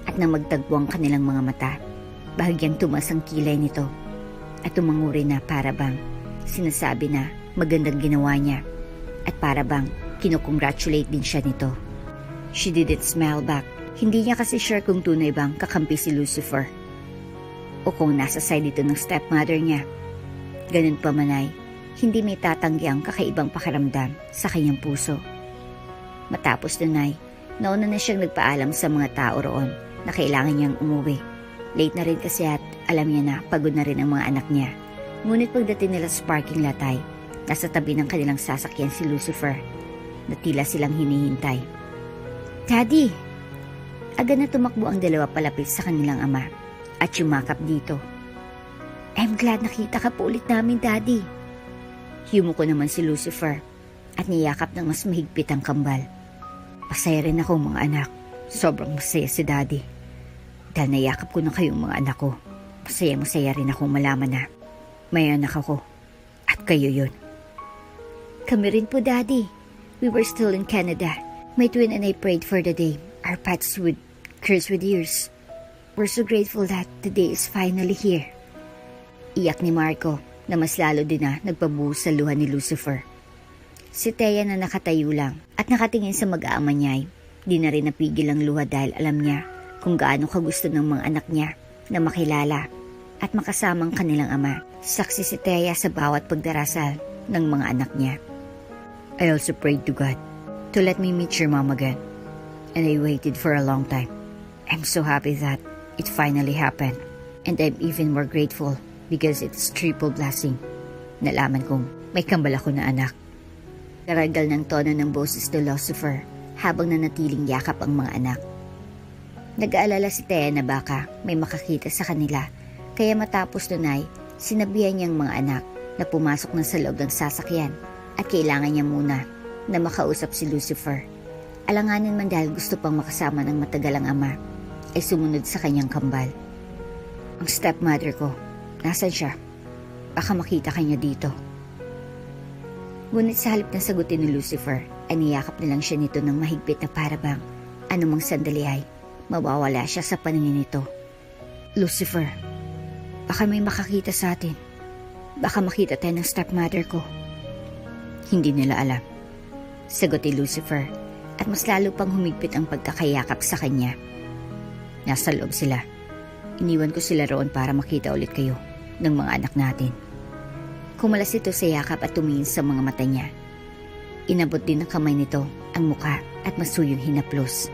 at nang magtagpo ang kanilang mga mata, bahagyang tumas ang kilay nito at tumanguri na para bang sinasabi na magandang ginawa niya at para bang kinukongratulate din siya nito. She didn't smile back. Hindi niya kasi sure kung tunay bang kakampi si Lucifer o kung nasa side ito ng stepmother niya. Ganun pa man ay hindi may tatanggi ang kakaibang pakiramdam sa kanyang puso. Matapos nun ay nauna na siyang nagpaalam sa mga tao roon na kailangan niyang umuwi. Late na rin kasi at alam niya na pagod na rin ang mga anak niya. Ngunit pagdating nila sa parking lot ay nasa tabi ng kanilang sasakyan si Lucifer na tila silang hinihintay. Daddy! Agad na tumakbo ang dalawa palapit sa kanilang ama at yumakap dito. I'm glad nakita ka po ulit namin, Daddy. Yumuko naman si Lucifer at niyakap ng mas mahigpit ang kambal. Masaya rin ako mga anak. Sobrang masaya si Daddy. Dahil nayakap ko na kayong mga anak ko. Masaya rin akong malaman na may anak ako at kayo yun. Kami rin po, Daddy. We were still in Canada. My twin and I prayed for the day our paths would cross with yours. We're so grateful that the day is finally here. Iyak ni Marco na mas lalo din na nagpabuhos sa luha ni Lucifer. Si Thea na nakatayo lang at nakatingin sa mag-aama niya ay di na rin napigil ang luha dahil alam niya kung gaano kagusto ng mga anak niya na makilala at makasamang kanilang ama. Saksi si Thea sa bawat pagdarasal ng mga anak niya. I also prayed to God to let me meet your mom again. And I waited for a long time. I'm so happy that it finally happened. And I'm even more grateful because it's triple blessing. Nalaman kong may kambal ako na anak. Karagal ng tono ng boses ni Lucifer habang nanatiling yakap ang mga anak. Nag-aalala si Thea na baka may makakita sa kanila kaya matapos nun ay sinabihan niyang mga anak na pumasok na sa loob ng sasakyan at kailangan niya muna na makausap si Lucifer. Alanganin man dahil gusto pang makasama ng matagalang ama ay sumunod sa kanyang kambal. Ang stepmother ko, nasan siya? Baka makita kanya dito. Ngunit sa halip na sagutin ni Lucifer ay niyakap na lang siya nito ng mahigpit na parabang anumang sandali ay mawawala siya sa paningin nito. Lucifer, baka may makakita sa atin. Baka makita tayo ng stepmother ko. Hindi nila alam. Sagot ni Lucifer at mas lalo pang humigpit ang pagkakayakap sa kanya. Nasa loob sila. Iniwan ko sila roon para makita ulit kayo ng mga anak natin. Kumalas ito sa yakap at tumingin sa mga mata niya. Inabot din ng kamay nito ang mukha at masuyong hinaplos.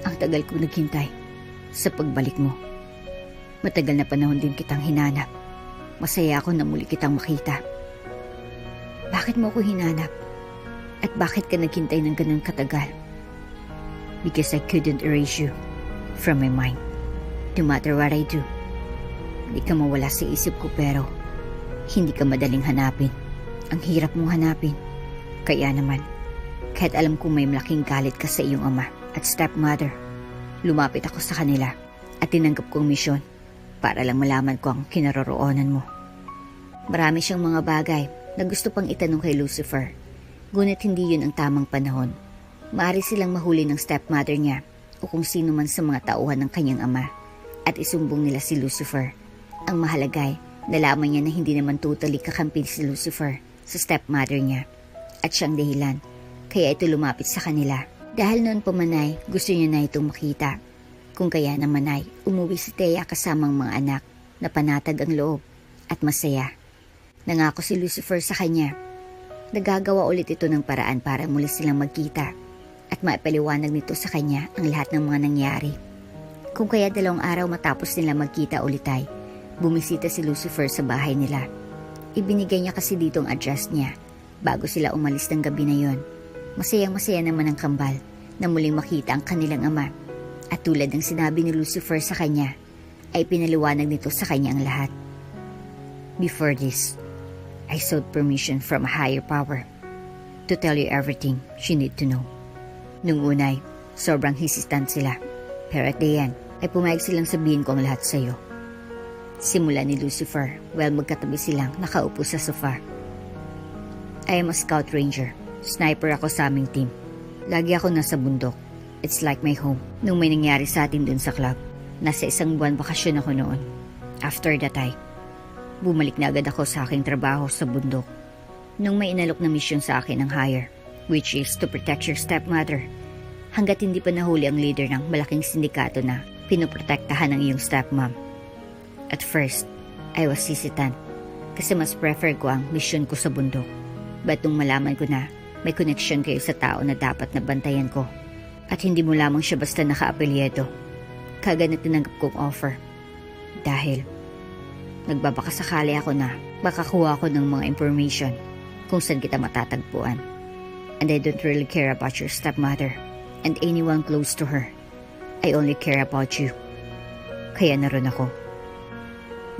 Ang tagal kong naghintay sa pagbalik mo. Matagal na panahon din kitang hinanap. Masaya ako na muli kitang makita. Bakit mo ako hinanap? At bakit ka naghintay ng ganun katagal? Because I couldn't erase you from my mind. No matter what I do, hindi ka mawala sa isip ko pero hindi ka madaling hanapin. Ang hirap mong hanapin. Kaya naman, kahit alam kong may malaking galit ka sa iyong ama at stepmother, lumapit ako sa kanila at tinanggap ko ang misyon para lang malaman ko ang kinaroroonan mo. Marami siyang mga bagay na gusto pang itanong kay Lucifer. Ngunit hindi yun ang tamang panahon. Maaari silang mahuli ng stepmother niya o kung sino man sa mga tauhan ng kanyang ama at isumbong nila si Lucifer. Ang mahalagay, nalaman niya na hindi naman totally kakampi si Lucifer sa stepmother niya at siyang dahilan kaya ito lumapit sa kanila. Dahil noon pumanay, gusto niya na itong makita Kung kaya naman ay umuwi si Thea kasamang mga anak na panatag ang loob at masaya. Nangako si Lucifer sa kanya. Nagagawa ulit ito ng paraan para muli silang magkita at maipaliwanag nito sa kanya ang lahat ng mga nangyari. Kung kaya 2 araw matapos nila magkita ulit ay bumisita si Lucifer sa bahay nila. Ibinigay niya kasi dito ang address niya bago sila umalis ng gabi na yon. Masayang-masaya naman ang kambal na muling makita ang kanilang ama. At tulad ng sinabi ni Lucifer sa kanya, ay pinaliwanag nito sa kanya ang lahat. Before this, I sought permission from a higher power to tell you everything you need to know. Nung unay, sobrang hesitant sila. Pero at the end, ay pumayag silang sabihin ko ang lahat sa iyo. Simula ni Lucifer while magkatabi silang nakaupo sa sofa. I am a scout ranger. Sniper ako sa aming team. Lagi ako nasa bundok. It's like my home. Nung may nangyari sa atin dun sa club, nasa 1 buwan bakasyon ako noon. After that ay, bumalik na agad ako sa aking trabaho sa bundok. Nung may inalok na mission sa akin ng higher, which is to protect your stepmother, hanggat hindi pa nahuli ang leader ng malaking sindikato na pinoprotektahan ng iyong stepmom. At first, I was hesitant kasi mas prefer ko ang mission ko sa bundok. But nung malaman ko na may connection kayo sa tao na dapat nabantayan ko, at hindi mo lamang siya basta naka-apelyedo, kagad na tinanggap kong offer. Dahil nagbabakasakali ako na makakuha ako ng mga information kung saan kita matatagpuan. And I don't really care about your stepmother and anyone close to her. I only care about you. Kaya naroon ako.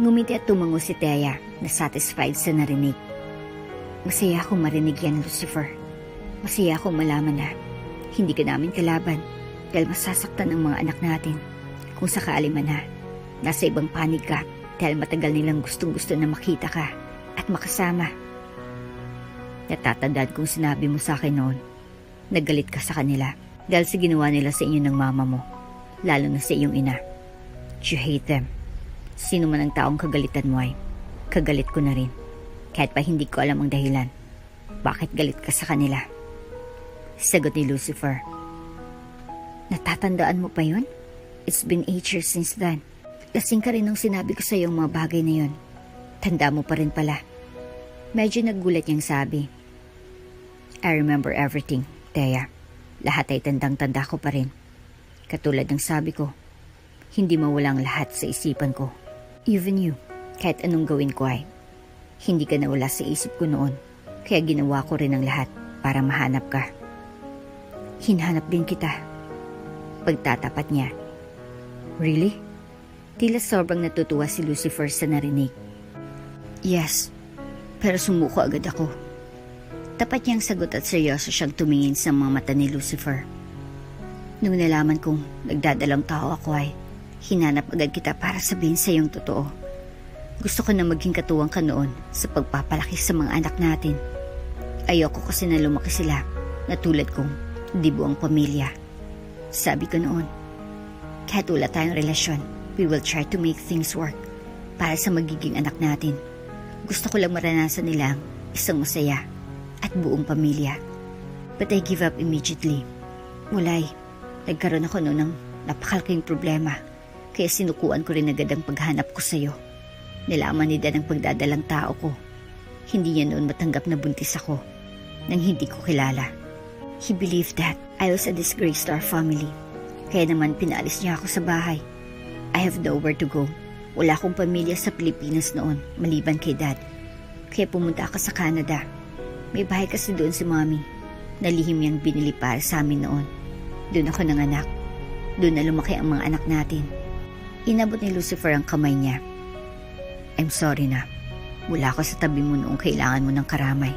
Ngumiti at tumango si Thea na satisfied sa narinig. Masaya akong marinig yan, Lucifer. Masaya akong malaman na hindi ka namin kalaban dahil masasaktan ang mga anak natin kung sakali man na nasa ibang panig ka dahil matagal nilang gustong-gusto na makita ka at makasama. Natatandaan kong sinabi mo sa akin noon, nagalit ka sa kanila dahil sa ginawa nila sa inyo ng mama mo, lalo na sa iyong ina. You hate them. Sino man ang taong kagalitan mo ay kagalit ko na rin kahit pa hindi ko alam ang dahilan. Bakit galit ka sa kanila? Sagot ni Lucifer. Natatandaan mo pa yun? It's been 8 years since then. Lasing ka rin nung sinabi ko sa iyo ang mga bagay na yun. Tanda mo pa rin pala. Medyo naggulat niyang sabi. I remember everything, Thea. Lahat ay tandang-tanda ko pa rin. Katulad ng sabi ko, hindi mawala ang lahat sa isipan ko. Even you, kahit anong gawin ko ay, hindi ka nawala sa isip ko noon. Kaya ginawa ko rin ang lahat para mahanap ka. Hinhanap din kita. Pagtatapat niya. Really? Tila sobrang natutuwa si Lucifer sa narinig. Yes, pero sumuko agad ako. Tapat niyang sagot at seryoso siyang tumingin sa mga mata ni Lucifer. Nung nalaman kong nagdadalang tao ako ay, hinanap agad kita para sabihin sa iyong totoo. Gusto ko na maging katuwang ka noon sa pagpapalaki sa mga anak natin. Ayoko kasi na lumaki sila na tulad kong di buong pamilya. Sabi ko noon, kahit wala tayong relasyon, we will try to make things work para sa magiging anak natin. Gusto ko lang maranasan nila ang isang masaya at buong pamilya. But I give up immediately. Mulay, nagkaroon ako noon ng napakalaking problema, kaya sinukuan ko rin agad ang paghanap ko sa'yo. Nalaman ni Dan ang pagdadalang tao ko. Hindi niya noon matanggap na buntis ako nang hindi ko kilala. He believed that I was a disgrace to our family. Kaya naman pinaalis niya ako sa bahay. I have nowhere to go. Wala akong pamilya sa Pilipinas noon, maliban kay Dad. Kaya pumunta ako sa Canada. May bahay kasi doon si Mommy. Nalihim niyang binili para sa amin noon. Doon ako nanganak. Doon na lumaki ang mga anak natin. Inabot ni Lucifer ang kamay niya. I'm sorry na. Wala ako sa tabi mo noong kailangan mo ng karamay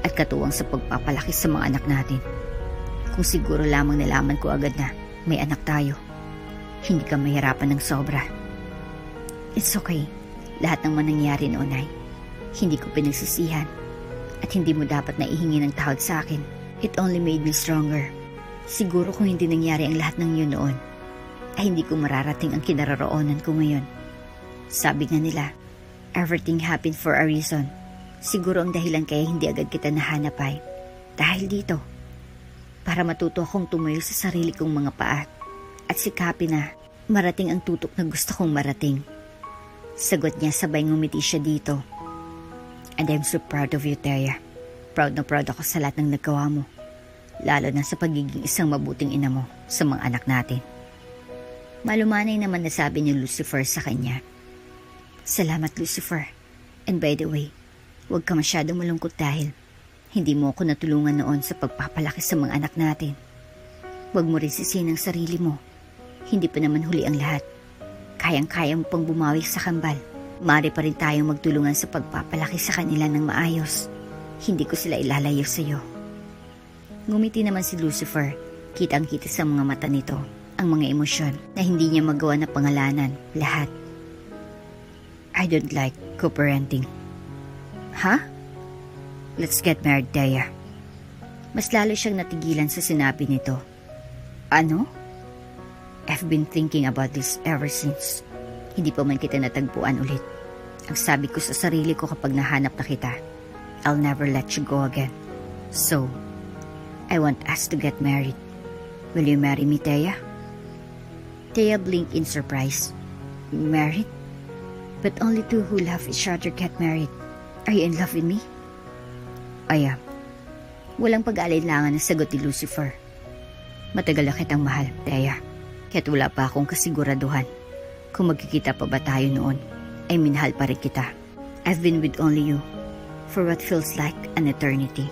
at katuwang sa pagpapalaki sa mga anak natin. Kung siguro lamang nalaman ko agad na may anak tayo, hindi ka mahirapan ng sobra. It's okay. Lahat ng manangyari noon ay hindi ko pinagsisihan at hindi mo dapat na ihingi ng tawad sa akin. It only made me stronger. Siguro kung hindi nangyari ang lahat ng yun noon, ay hindi ko mararating ang kinaroroonan ko ngayon. Sabi nga nila, everything happened for a reason. Siguro ang dahilan kaya hindi agad kita nahanap ay dahil dito. Para matuto akong tumayo sa sarili kong mga paa at sikapin na Marating ang tutok na gusto kong marating. Sagot niya sabay ngumiti siya dito. And I'm so proud of you, Thea. Proud na proud ako sa lahat ng nagawa mo. Lalo na sa pagiging isang mabuting ina mo sa mga anak natin. Malumanay naman nasabi ni Lucifer sa kanya. Salamat, Lucifer. And by the way, huwag ka masyadong malungkot dahil hindi mo ako natulungan noon sa pagpapalaki sa mga anak natin. Huwag mo rin sisihin ang sarili mo. Hindi pa naman huli ang lahat. Kayang-kaya mo pang bumawi sa kambal. Maaari pa rin tayong magtulungan sa pagpapalaki sa kanila ng maayos. Hindi ko sila ilalayo sa iyo. Ngumiti naman si Lucifer. Kitang-kita sa mga mata nito ang mga emosyon na hindi niya magawa na pangalanan lahat. I don't like co-parenting. Ha? Let's get married, Thea. Mas lalo siyang natigilan sa sinabi nito. Ano? I've been thinking about this ever since. Hindi pa man kita natagpuan ulit. Ang sabi ko sa sarili ko kapag nahanap na kita, I'll never let you go again. So, I want us to get married. Will you marry me, Thea? Thea blinked in surprise. Married? But only two who love each other get married. Are you in love with me? I am. Walang pag-aalinlangan na sagot ni Lucifer. Matagal na kitang mahal, Thea. Kaya't wala pa akong kasiguraduhan kung magkikita pa ba tayo noon ay minahal pa rin kita. I've been with only you for what feels like an eternity.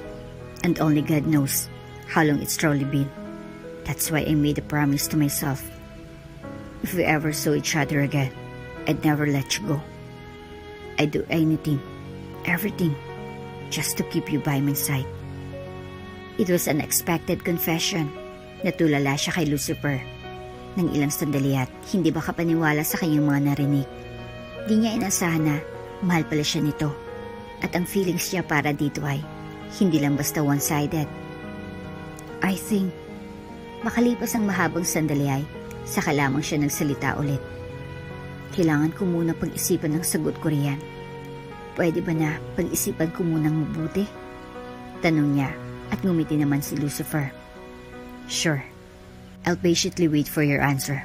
And only God knows how long it's truly been. That's why I made a promise to myself. If we ever saw each other again, I'd never let you go. I'd do anything, everything, just to keep you by my side. It was an unexpected confession. Natulala siya kay Lucifer ng ilang sandali at hindi makapaniwala sa kanyang mga narinig. Di niya inasahan na mahal pala siya nito at ang feelings niya para dito ay hindi lang basta one-sided. I think makalipas ang mahabang sandali ay saka lamang siya nagsalita ulit. Kailangan ko muna pag-isipan ng sagot ko riyan. Pwede ba na pag-isipan ko munang mabuti? Tanong niya at ngumiti naman si Lucifer. Sure. I'll patiently wait for your answer.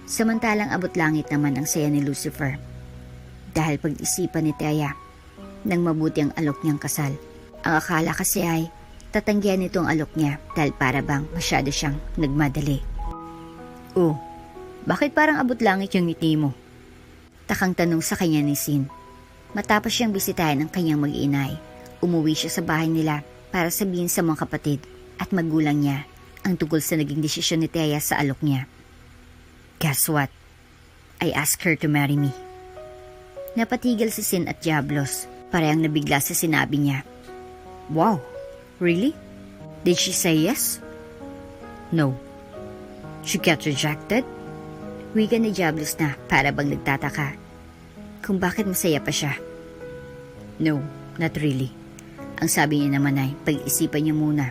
Samantalang abot langit naman ang saya ni Lucifer. Dahil pag-isipan ni Thea nang mabuti ang alok niyang kasal. Ang akala kasi ay tatanggihan nito ang alok niya dahil para bang masyado siyang nagmadali. Oh, bakit parang abot langit yung ngiti mo? Takang tanong sa kanya ni Sin. Matapos siyang bisitahin ng kanyang mag-iinay, umuwi siya sa bahay nila para sabihin sa mga kapatid at magulang niya ang tungkol sa naging desisyon ni Thea sa alok niya. Guess what? I asked her to marry me. Napatigil si Sin at Diablos, parehang nabigla sa sinabi niya. Wow, really? Did she say yes? No. She got rejected? Wika ni Diablos na para bang nagtataka kung bakit masaya pa siya. No, not really. Ang sabi niya naman ay pag-isipan niya muna.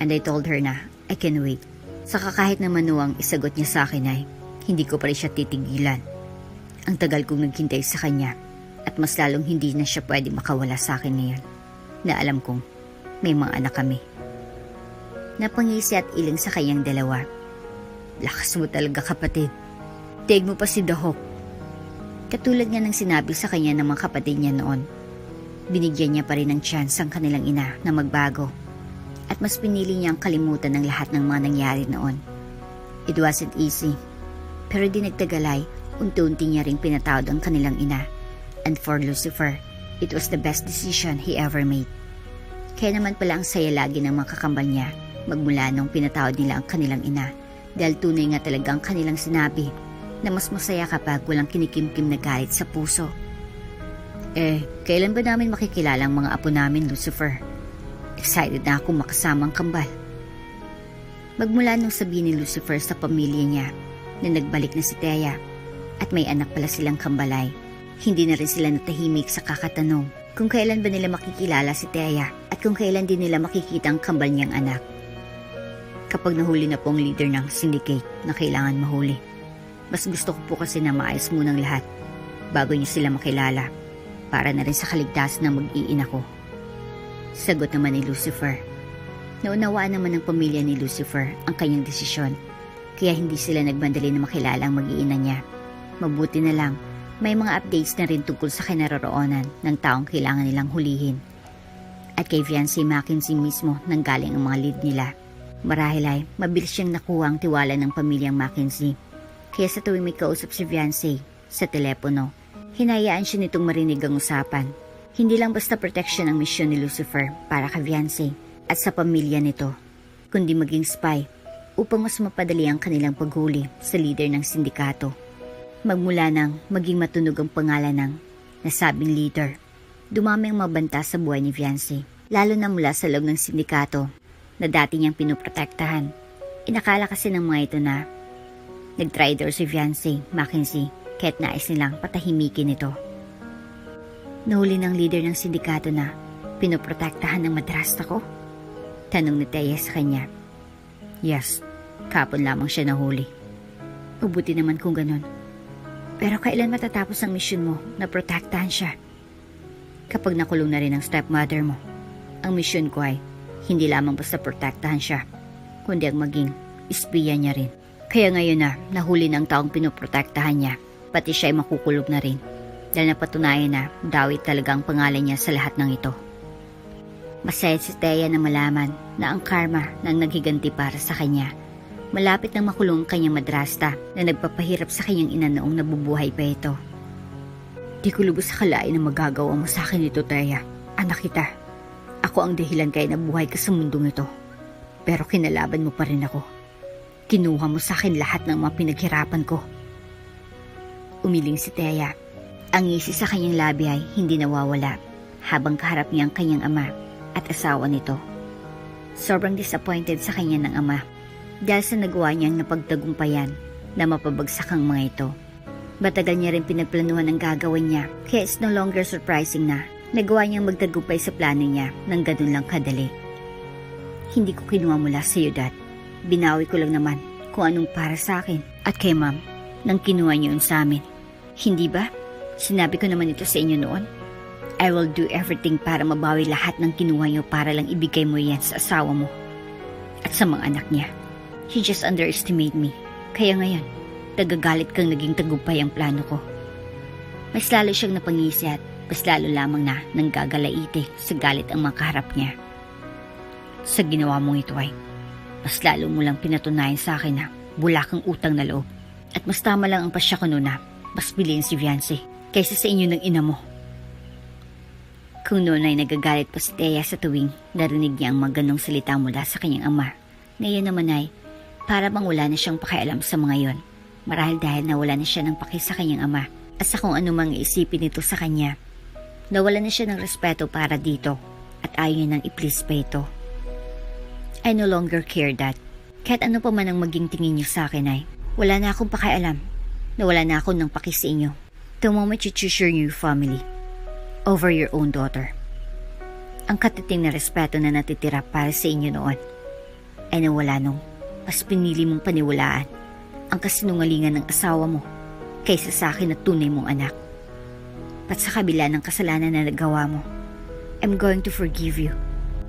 And I told her na I can wait. Saka kahit naman nuwang isagot niya sa akin ay hindi ko pa rin siya titigilan. Ang tagal kong naghintay sa kanya at mas lalong hindi na siya pwede makawala sa akin ngayon na alam kong may mga anak kami. Napangisi at iling sa kanyang dalawa. Lakas mo talaga, kapatid. Tig mo pa si Dahok. Katulad nga ng sinabi sa kanya ng mga kapatid niya noon, binigyan niya pa rin ng chance ang kanilang ina na magbago at mas pinili niyang kalimutan ng lahat ng mga nangyari noon. It wasn't easy, pero di nagtagalay, unti-unti niya ring pinatawad ang kanilang ina. And for Lucifer, it was the best decision he ever made. Kaya naman pala ang saya lagi ng mga kakambal niya magmula nung pinatawad nila ang kanilang ina, dahil tunay nga talagang kanilang sinabi na mas masaya kapag walang kinikimkim na galit sa puso. Kailan ba namin makikilala ang mga apo namin, Lucifer? Excited na ako makasama ang kambal. Magmula nung sabihin ni Lucifer sa pamilya niya na nagbalik na si Thea at may anak pala silang kambalay, hindi na rin sila natahimik sa kakatanong kung kailan ba nila makikilala si Thea at kung kailan din nila makikita ang kambal niyang anak. Kapag nahuli na po ang leader ng syndicate na kailangan mahuli, mas gusto ko po kasi na maayos munang lahat bago niyo sila makilala para na rin sa kaligtasan ng mag-iina ko. Sagot naman ni Lucifer. Naunawaan naman ng pamilya ni Lucifer ang kanyang desisyon, kaya hindi sila nagmadali na makilala ang mag-iina niya. Mabuti na lang, may mga updates na rin tungkol sa kinaroroonan ng taong kailangan nilang hulihin. At kay fiancé Mackenzie mismo nanggaling ang mga lead nila. Marahil ay mabilis siyang nakuha ang tiwala ng pamilyang Mackenzie. Kaya sa tuwing may kausap si fiancé sa telepono, hinayaan siya nitong marinig ang usapan. Hindi lang basta protection ang misyon ni Lucifer para kay fiancé at sa pamilya nito, kundi maging spy upang mas mapadali ang kanilang paghuli sa leader ng sindikato. Magmula nang maging matunog ang pangalan ng nasabing leader, dumami ang mabanta sa buhay ni fiancé, lalo na mula sa loob ng sindikato na dati niyang pinoprotektahan. Inakala kasi ng mga ito na nag-try daw si fiancé Mackenzie kaya't nais nilang patahimikin ito. Nahuli ng leader ng sindikato na pinoprotektahan ng madrasta ko? Tanong ni Thea sa kanya. Yes, kapon lamang siya nahuli. Ubuti naman kung ganun. Pero kailan matatapos ang misyon mo na protektahan siya? Kapag nakulong na rin ang stepmother mo, ang misyon ko ay hindi lamang basta protektahan siya, kundi ang maging espiya niya rin. Kaya ngayon na nahuli ng taong pinoprotektahan niya, pati siya ay makukulog na rin dahil napatunayan na Dawit talaga ang pangalan niya sa lahat ng ito. Masaya si Thea na malaman na ang karma nang naghiganti para sa kanya. Malapit nang makulong ang kanyang madrasta na nagpapahirap sa kanyang ina noong nabubuhay pa ito. Di ko lubos akalain na magagawa mo sa akin ito, Thea. Anak kita. Ako ang dahilan kaya nabuhay ka sa mundong ito. Pero kinalaban mo pa rin ako. Kinuha mo sa akin lahat ng mga pinaghirapan ko. Umiling si Thea. Ang ngisi sa kanyang labi ay hindi nawawala habang kaharap niya ang kanyang ama at asawa nito. Sobrang disappointed sa kanya ng ama dahil sa nagawa niyang napagtagumpayan na mapabagsak ang mga ito. Matagal niya rin pinagplanuhan ang gagawin niya kaya it's no longer surprising na nagawa niyang magtagumpay sa plano niya ng ganun lang kadali. Hindi ko kinuha mula sa iyo, Dad. Binawi ko lang naman kung anong para sa akin at kay Ma'am nang kinuha niyo sa amin. Hindi ba? Sinabi ko naman ito sa inyo noon. I will do everything para mabawi lahat ng kinuha niyo para lang ibigay mo yan sa asawa mo at sa mga anak niya. He just underestimated me. Kaya ngayon, nagagalit kang naging tagumpay ang plano ko. Mas lalo siyang napangisi at mas lalo lamang na nanggagalaite sa galit ang mga kaharap niya. Sa ginawa mong ito ay, mas lalo mo lang pinatunayan sa akin na wala kang utang na loob. At mas tama lang ang pasya ko noon na mas piliin si fiancé kaysa sa inyo ng ina mo. Kung noon ay nagagalit pa si Thea sa tuwing narinig niya ang maganong salita mula sa kanyang ama, ngayon naman ay para bang wala na siyang pakialam sa mga yon. Marahil dahil nawala na siya ng paki sa kanyang ama at sa kung anumang iisipin nito sa kanya. Nawala na siya ng respeto para dito at ayaw niya nang i-please pa ito. I no longer care, Dad. Kahit ano pa man ang maging tingin niyo sa akin ay wala na akong pakialam. Nawala na ako ng paki sa inyo. The moment you choose your new family over your own daughter. Ang katiting na respeto na natitira para sa inyo noon ay nawala nung mas pinili mong paniwalaan ang kasinungalingan ng asawa mo kaysa sa akin na tunay mong anak. At sa kabila ng kasalanan na nagawa mo, I'm going to forgive you.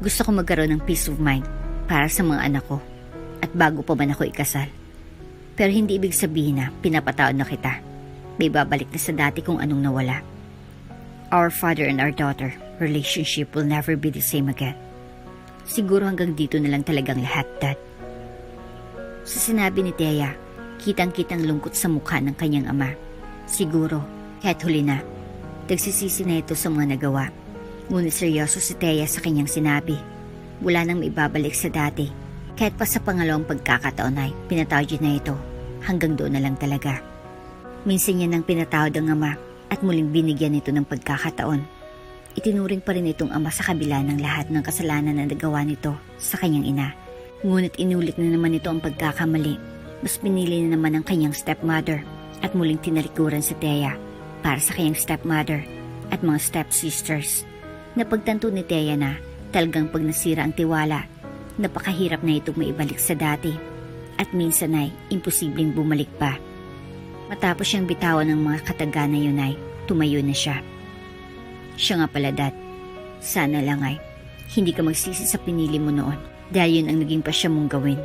Gusto ko magkaroon ng peace of mind para sa mga anak ko at bago pa man ako ikasal. Pero hindi ibig sabihin na pinapatawad na kita. May babalik na sa dati kung anong nawala. Our father and our daughter relationship will never be the same again. Siguro hanggang dito na lang talagang lahat, Dad. Sa sinabi ni Thea, kitang-kitang lungkot sa mukha ng kanyang ama. Siguro, kahit huli na, nagsisisi na ito sa mga nagawa. Ngunit seryoso si Thea sa kanyang sinabi. Wala nang maibabalik sa dati. Kahit pa sa pangalawang pagkakataon ay pinatawad niya na ito. Hanggang doon na lang talaga. Minsan niya nang pinatawad ang ama at muling binigyan ito ng pagkakataon. Itinuring pa rin itong ama sa kabila ng lahat ng kasalanan na nagawa nito sa kanyang ina. Ngunit inulit na naman ito ang pagkakamali. Mas pinili na naman ang kanyang stepmother at muling tinalikuran si Thea para sa kanyang stepmother at mga stepsisters. Napagtanto ni Thea na talagang pag nasira ang tiwala, napakahirap na itong maibalik sa dati at minsan ay imposibleng bumalik pa. Matapos siyang bitawan ng mga kataga na yun ay tumayo na siya. Siya nga pala, Dad. Sana lang ay hindi ka magsisi sa pinili mo noon dahil yun ang naging pasya mong gawin.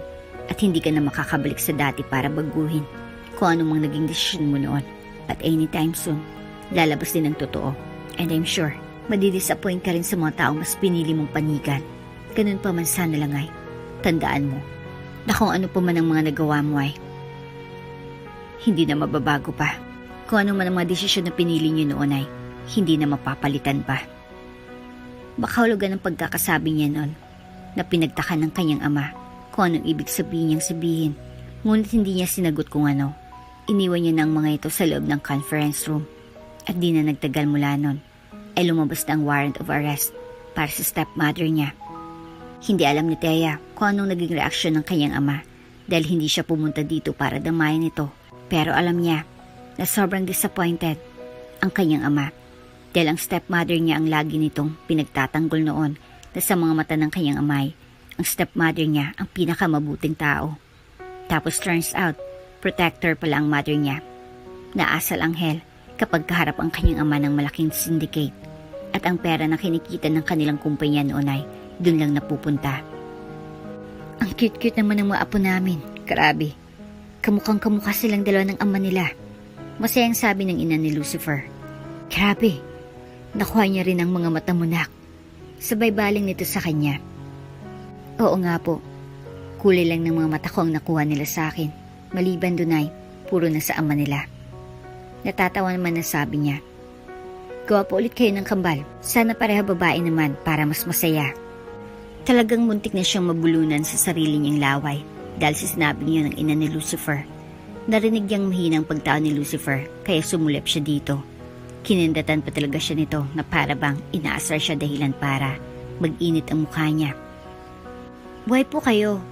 at hindi ka na makakabalik sa dati para baguhin kung anong naging desisyon mo noon. At anytime soon, lalabas din ang totoo. And I'm sure, madidisappoint ka rin sa mga taong mas pinili mong panigan. Ganun pa man sana lang ay, tandaan mo na kung ano pa man ang mga nagawa mo ay hindi na mababago pa. Kung ano man ang mga desisyon na pinili niyo noon ay hindi na mapapalitan pa. Makahulugan ang pagkakasabi niya noon na pinagtaka ng kanyang ama kung anong ibig sabihin niyang sabihin. Ngunit hindi niya sinagot kung ano. Iniwan niya ng mga ito sa loob ng conference room. At di na nagtagal mula noon ay lumabas na ang warrant of arrest para sa stepmother niya. Hindi alam ni Thea kung anong naging reaksyon ng kanyang ama dahil hindi siya pumunta dito para damayan ito. Pero alam niya na sobrang disappointed ang kanyang ama dahil ang stepmother niya ang lagi nitong pinagtatanggol noon na sa mga mata ng kanyang amay, ang stepmother niya ang pinakamabuting tao. Tapos turns out, protector pala ang mother niya. Naasal anghel kapag kaharap ang kanyang ama ng malaking syndicate at ang pera na kinikita ng kanilang kumpanya noon ay dun lang napupunta. Ang cute-cute naman ng mga apo namin. Grabe. Kamukhang kamukha silang dalawa ng ama nila. Masayang sabi ng ina ni Lucifer. Grabe. Nakuha niya rin ang mga mata mo, nak. Sabay baling nito sa kanya. Oo nga po. Kulay lang ng mga mata ko ang nakuha nila sa akin. Maliban dun ay puro na sa ama nila. Natatawa naman na sabi niya. Gawa po ulit kayo ng kambal. Sana pareha babae naman para mas masaya. Talagang muntik na siyang mabulunan sa sarili niyang laway dahil sa sinabi niya ng ina ni Lucifer. Narinig niyang mahinang pagtao ni Lucifer kaya sumulip siya dito. Kinindatan pa talaga siya nito na para bang inaasar siya dahilan para mag-init ang mukha niya. Buhay po kayo.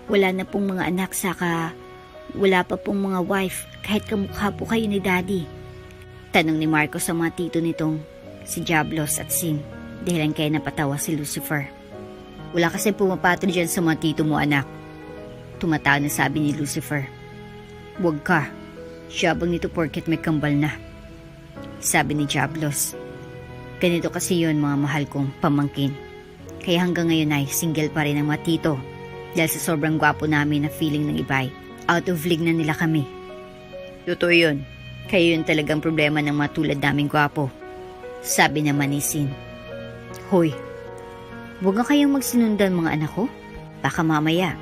Wala na pong mga anak saka wala pa pong mga wife kahit kamukha po kayo ni Daddy. Tanong ni Marco sa mga tito nitong si Diablos at Sin dahilan kaya napatawa si Lucifer. Wala kasi pumapatol dyan sa mga tito mo, anak. Tumatawa na sabi ni Lucifer. Huwag ka. Siyabang nito porket may kambal na. Sabi ni Diablos. Ganito kasi yon mga mahal kong pamangkin. Kaya hanggang ngayon ay single pa rin ang mga tito. Dahil sa sobrang gwapo namin na feeling ng iba'y out of league na nila kami. Totoo yun. Kaya yun talagang problema ng mga tulad naming gwapo. Sabi naman ni Sin. Hoy, huwag nga kayong magsinundan mga anak ko. Baka mamaya,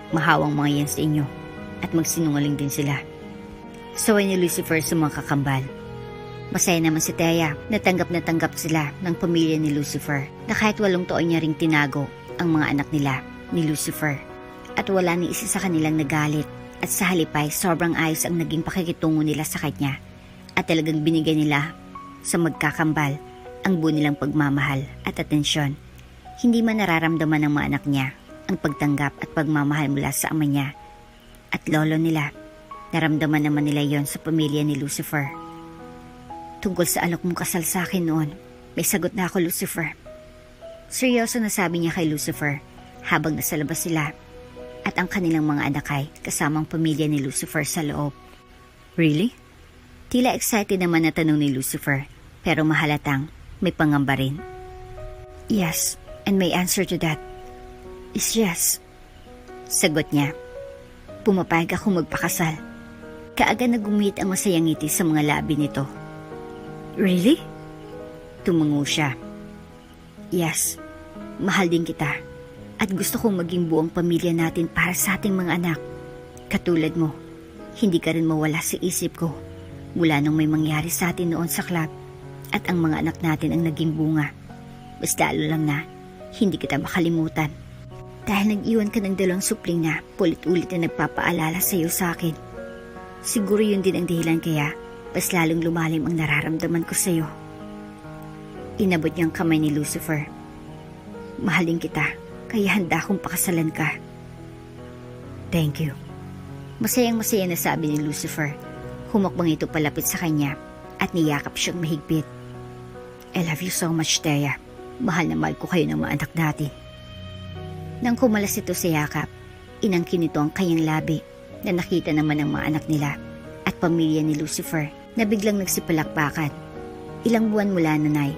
mahawang mga yan sa inyo. At magsinungaling din sila. Saway ni Lucifer sa mga kakambal. Masaya naman si Thea na tanggap sila ng pamilya ni Lucifer na kahit 8 taon niya ring tinago ang mga anak nila ni Lucifer. At wala ni isa sa kanilang nagalit at sa halipay sobrang ayos ang naging pakikitungo nila sa kanya at talagang binigay nila sa magkakambal ang buo nilang pagmamahal at atensyon. Hindi man nararamdaman ng mga anak niya ang pagtanggap at pagmamahal mula sa ama niya at lolo nila. Naramdaman naman nila yon sa pamilya ni Lucifer. Tungkol sa alok mong kasal sa akin noon, may sagot na ako, Lucifer. Seryoso na sabi niya kay Lucifer habang nasa labas sila at ang kanilang mga anak ay kasamang pamilya ni Lucifer sa loob. Really? Tila excited naman na tanong ni Lucifer pero mahalatang may pangamba rin. Yes, and my answer to that is yes. Sagot niya. Pumapayag ako magpakasal. Kaagad na gumit ang masayang ngiti sa mga labi nito. Really? Tumango siya. Yes, mahal din kita. At gusto kong maging buong pamilya natin para sa ating mga anak. Katulad mo, hindi ka rin mawala sa isip ko mula nung may mangyari sa atin noon sa club at ang mga anak natin ang naging bunga. Mas lalo lang na hindi kita makalimutan. Dahil nag-iwan ka ng 2 supling na ulit-ulit na nagpapaalala sa iyo sa akin. Siguro yun din ang dahilan kaya mas lalong lumalim ang nararamdaman ko sa iyo. Inabot niyang kamay ni Lucifer. Mahalin kita, kaya handa akong pakasalan ka. Thank you. Masayang-masaya na sabi ni Lucifer. Humakbang ito palapit sa kanya at niyakap siyang mahigpit. I love you so much, Thea. Mahal na mahal ko kayo ng mga anak natin. Nang kumalas ito sa yakap, inangkin nito ang kanyang labi na nakita naman ng mga anak nila at pamilya ni Lucifer na biglang nagsipalakpakan. Ilang buwan mula nanay,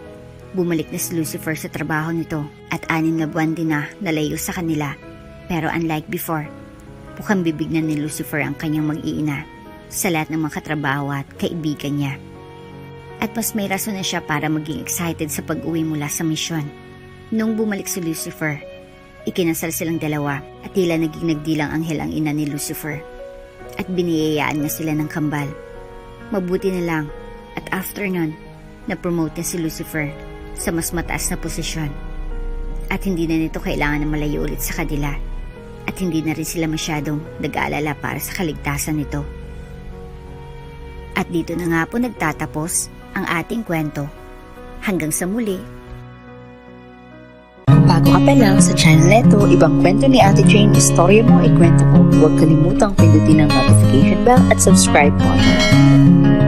bumalik na si Lucifer sa trabaho nito at 6 na buwan din na nalayo sa kanila. Pero unlike before, Napukang bibig na ni Lucifer ang kanyang mag-iina sa lahat ng mga katrabaho at kaibigan niya. At mas may rason na siya para maging excited sa pag-uwi mula sa misyon. Nung bumalik si Lucifer, ikinasal silang dalawa at tila naging nagdilang anghel ang ina ni Lucifer. At biniyayaan niya sila ng kambal. Mabuti na lang at after nun, na-promote niya si Lucifer sa mas mataas na posisyon. At hindi na nito kailangan na malayo ulit sa kanila. At hindi na rin sila masyadong nag-aalala para sa kaligtasan nito. At dito na nga po nagtatapos ang ating kwento. Hanggang sa muli. Bago ka pa lang sa channel neto, ibang kwento ni Ate Jane, istorya mo, ikwento ko. Huwag kalimutang pindutin ang notification bell at subscribe button.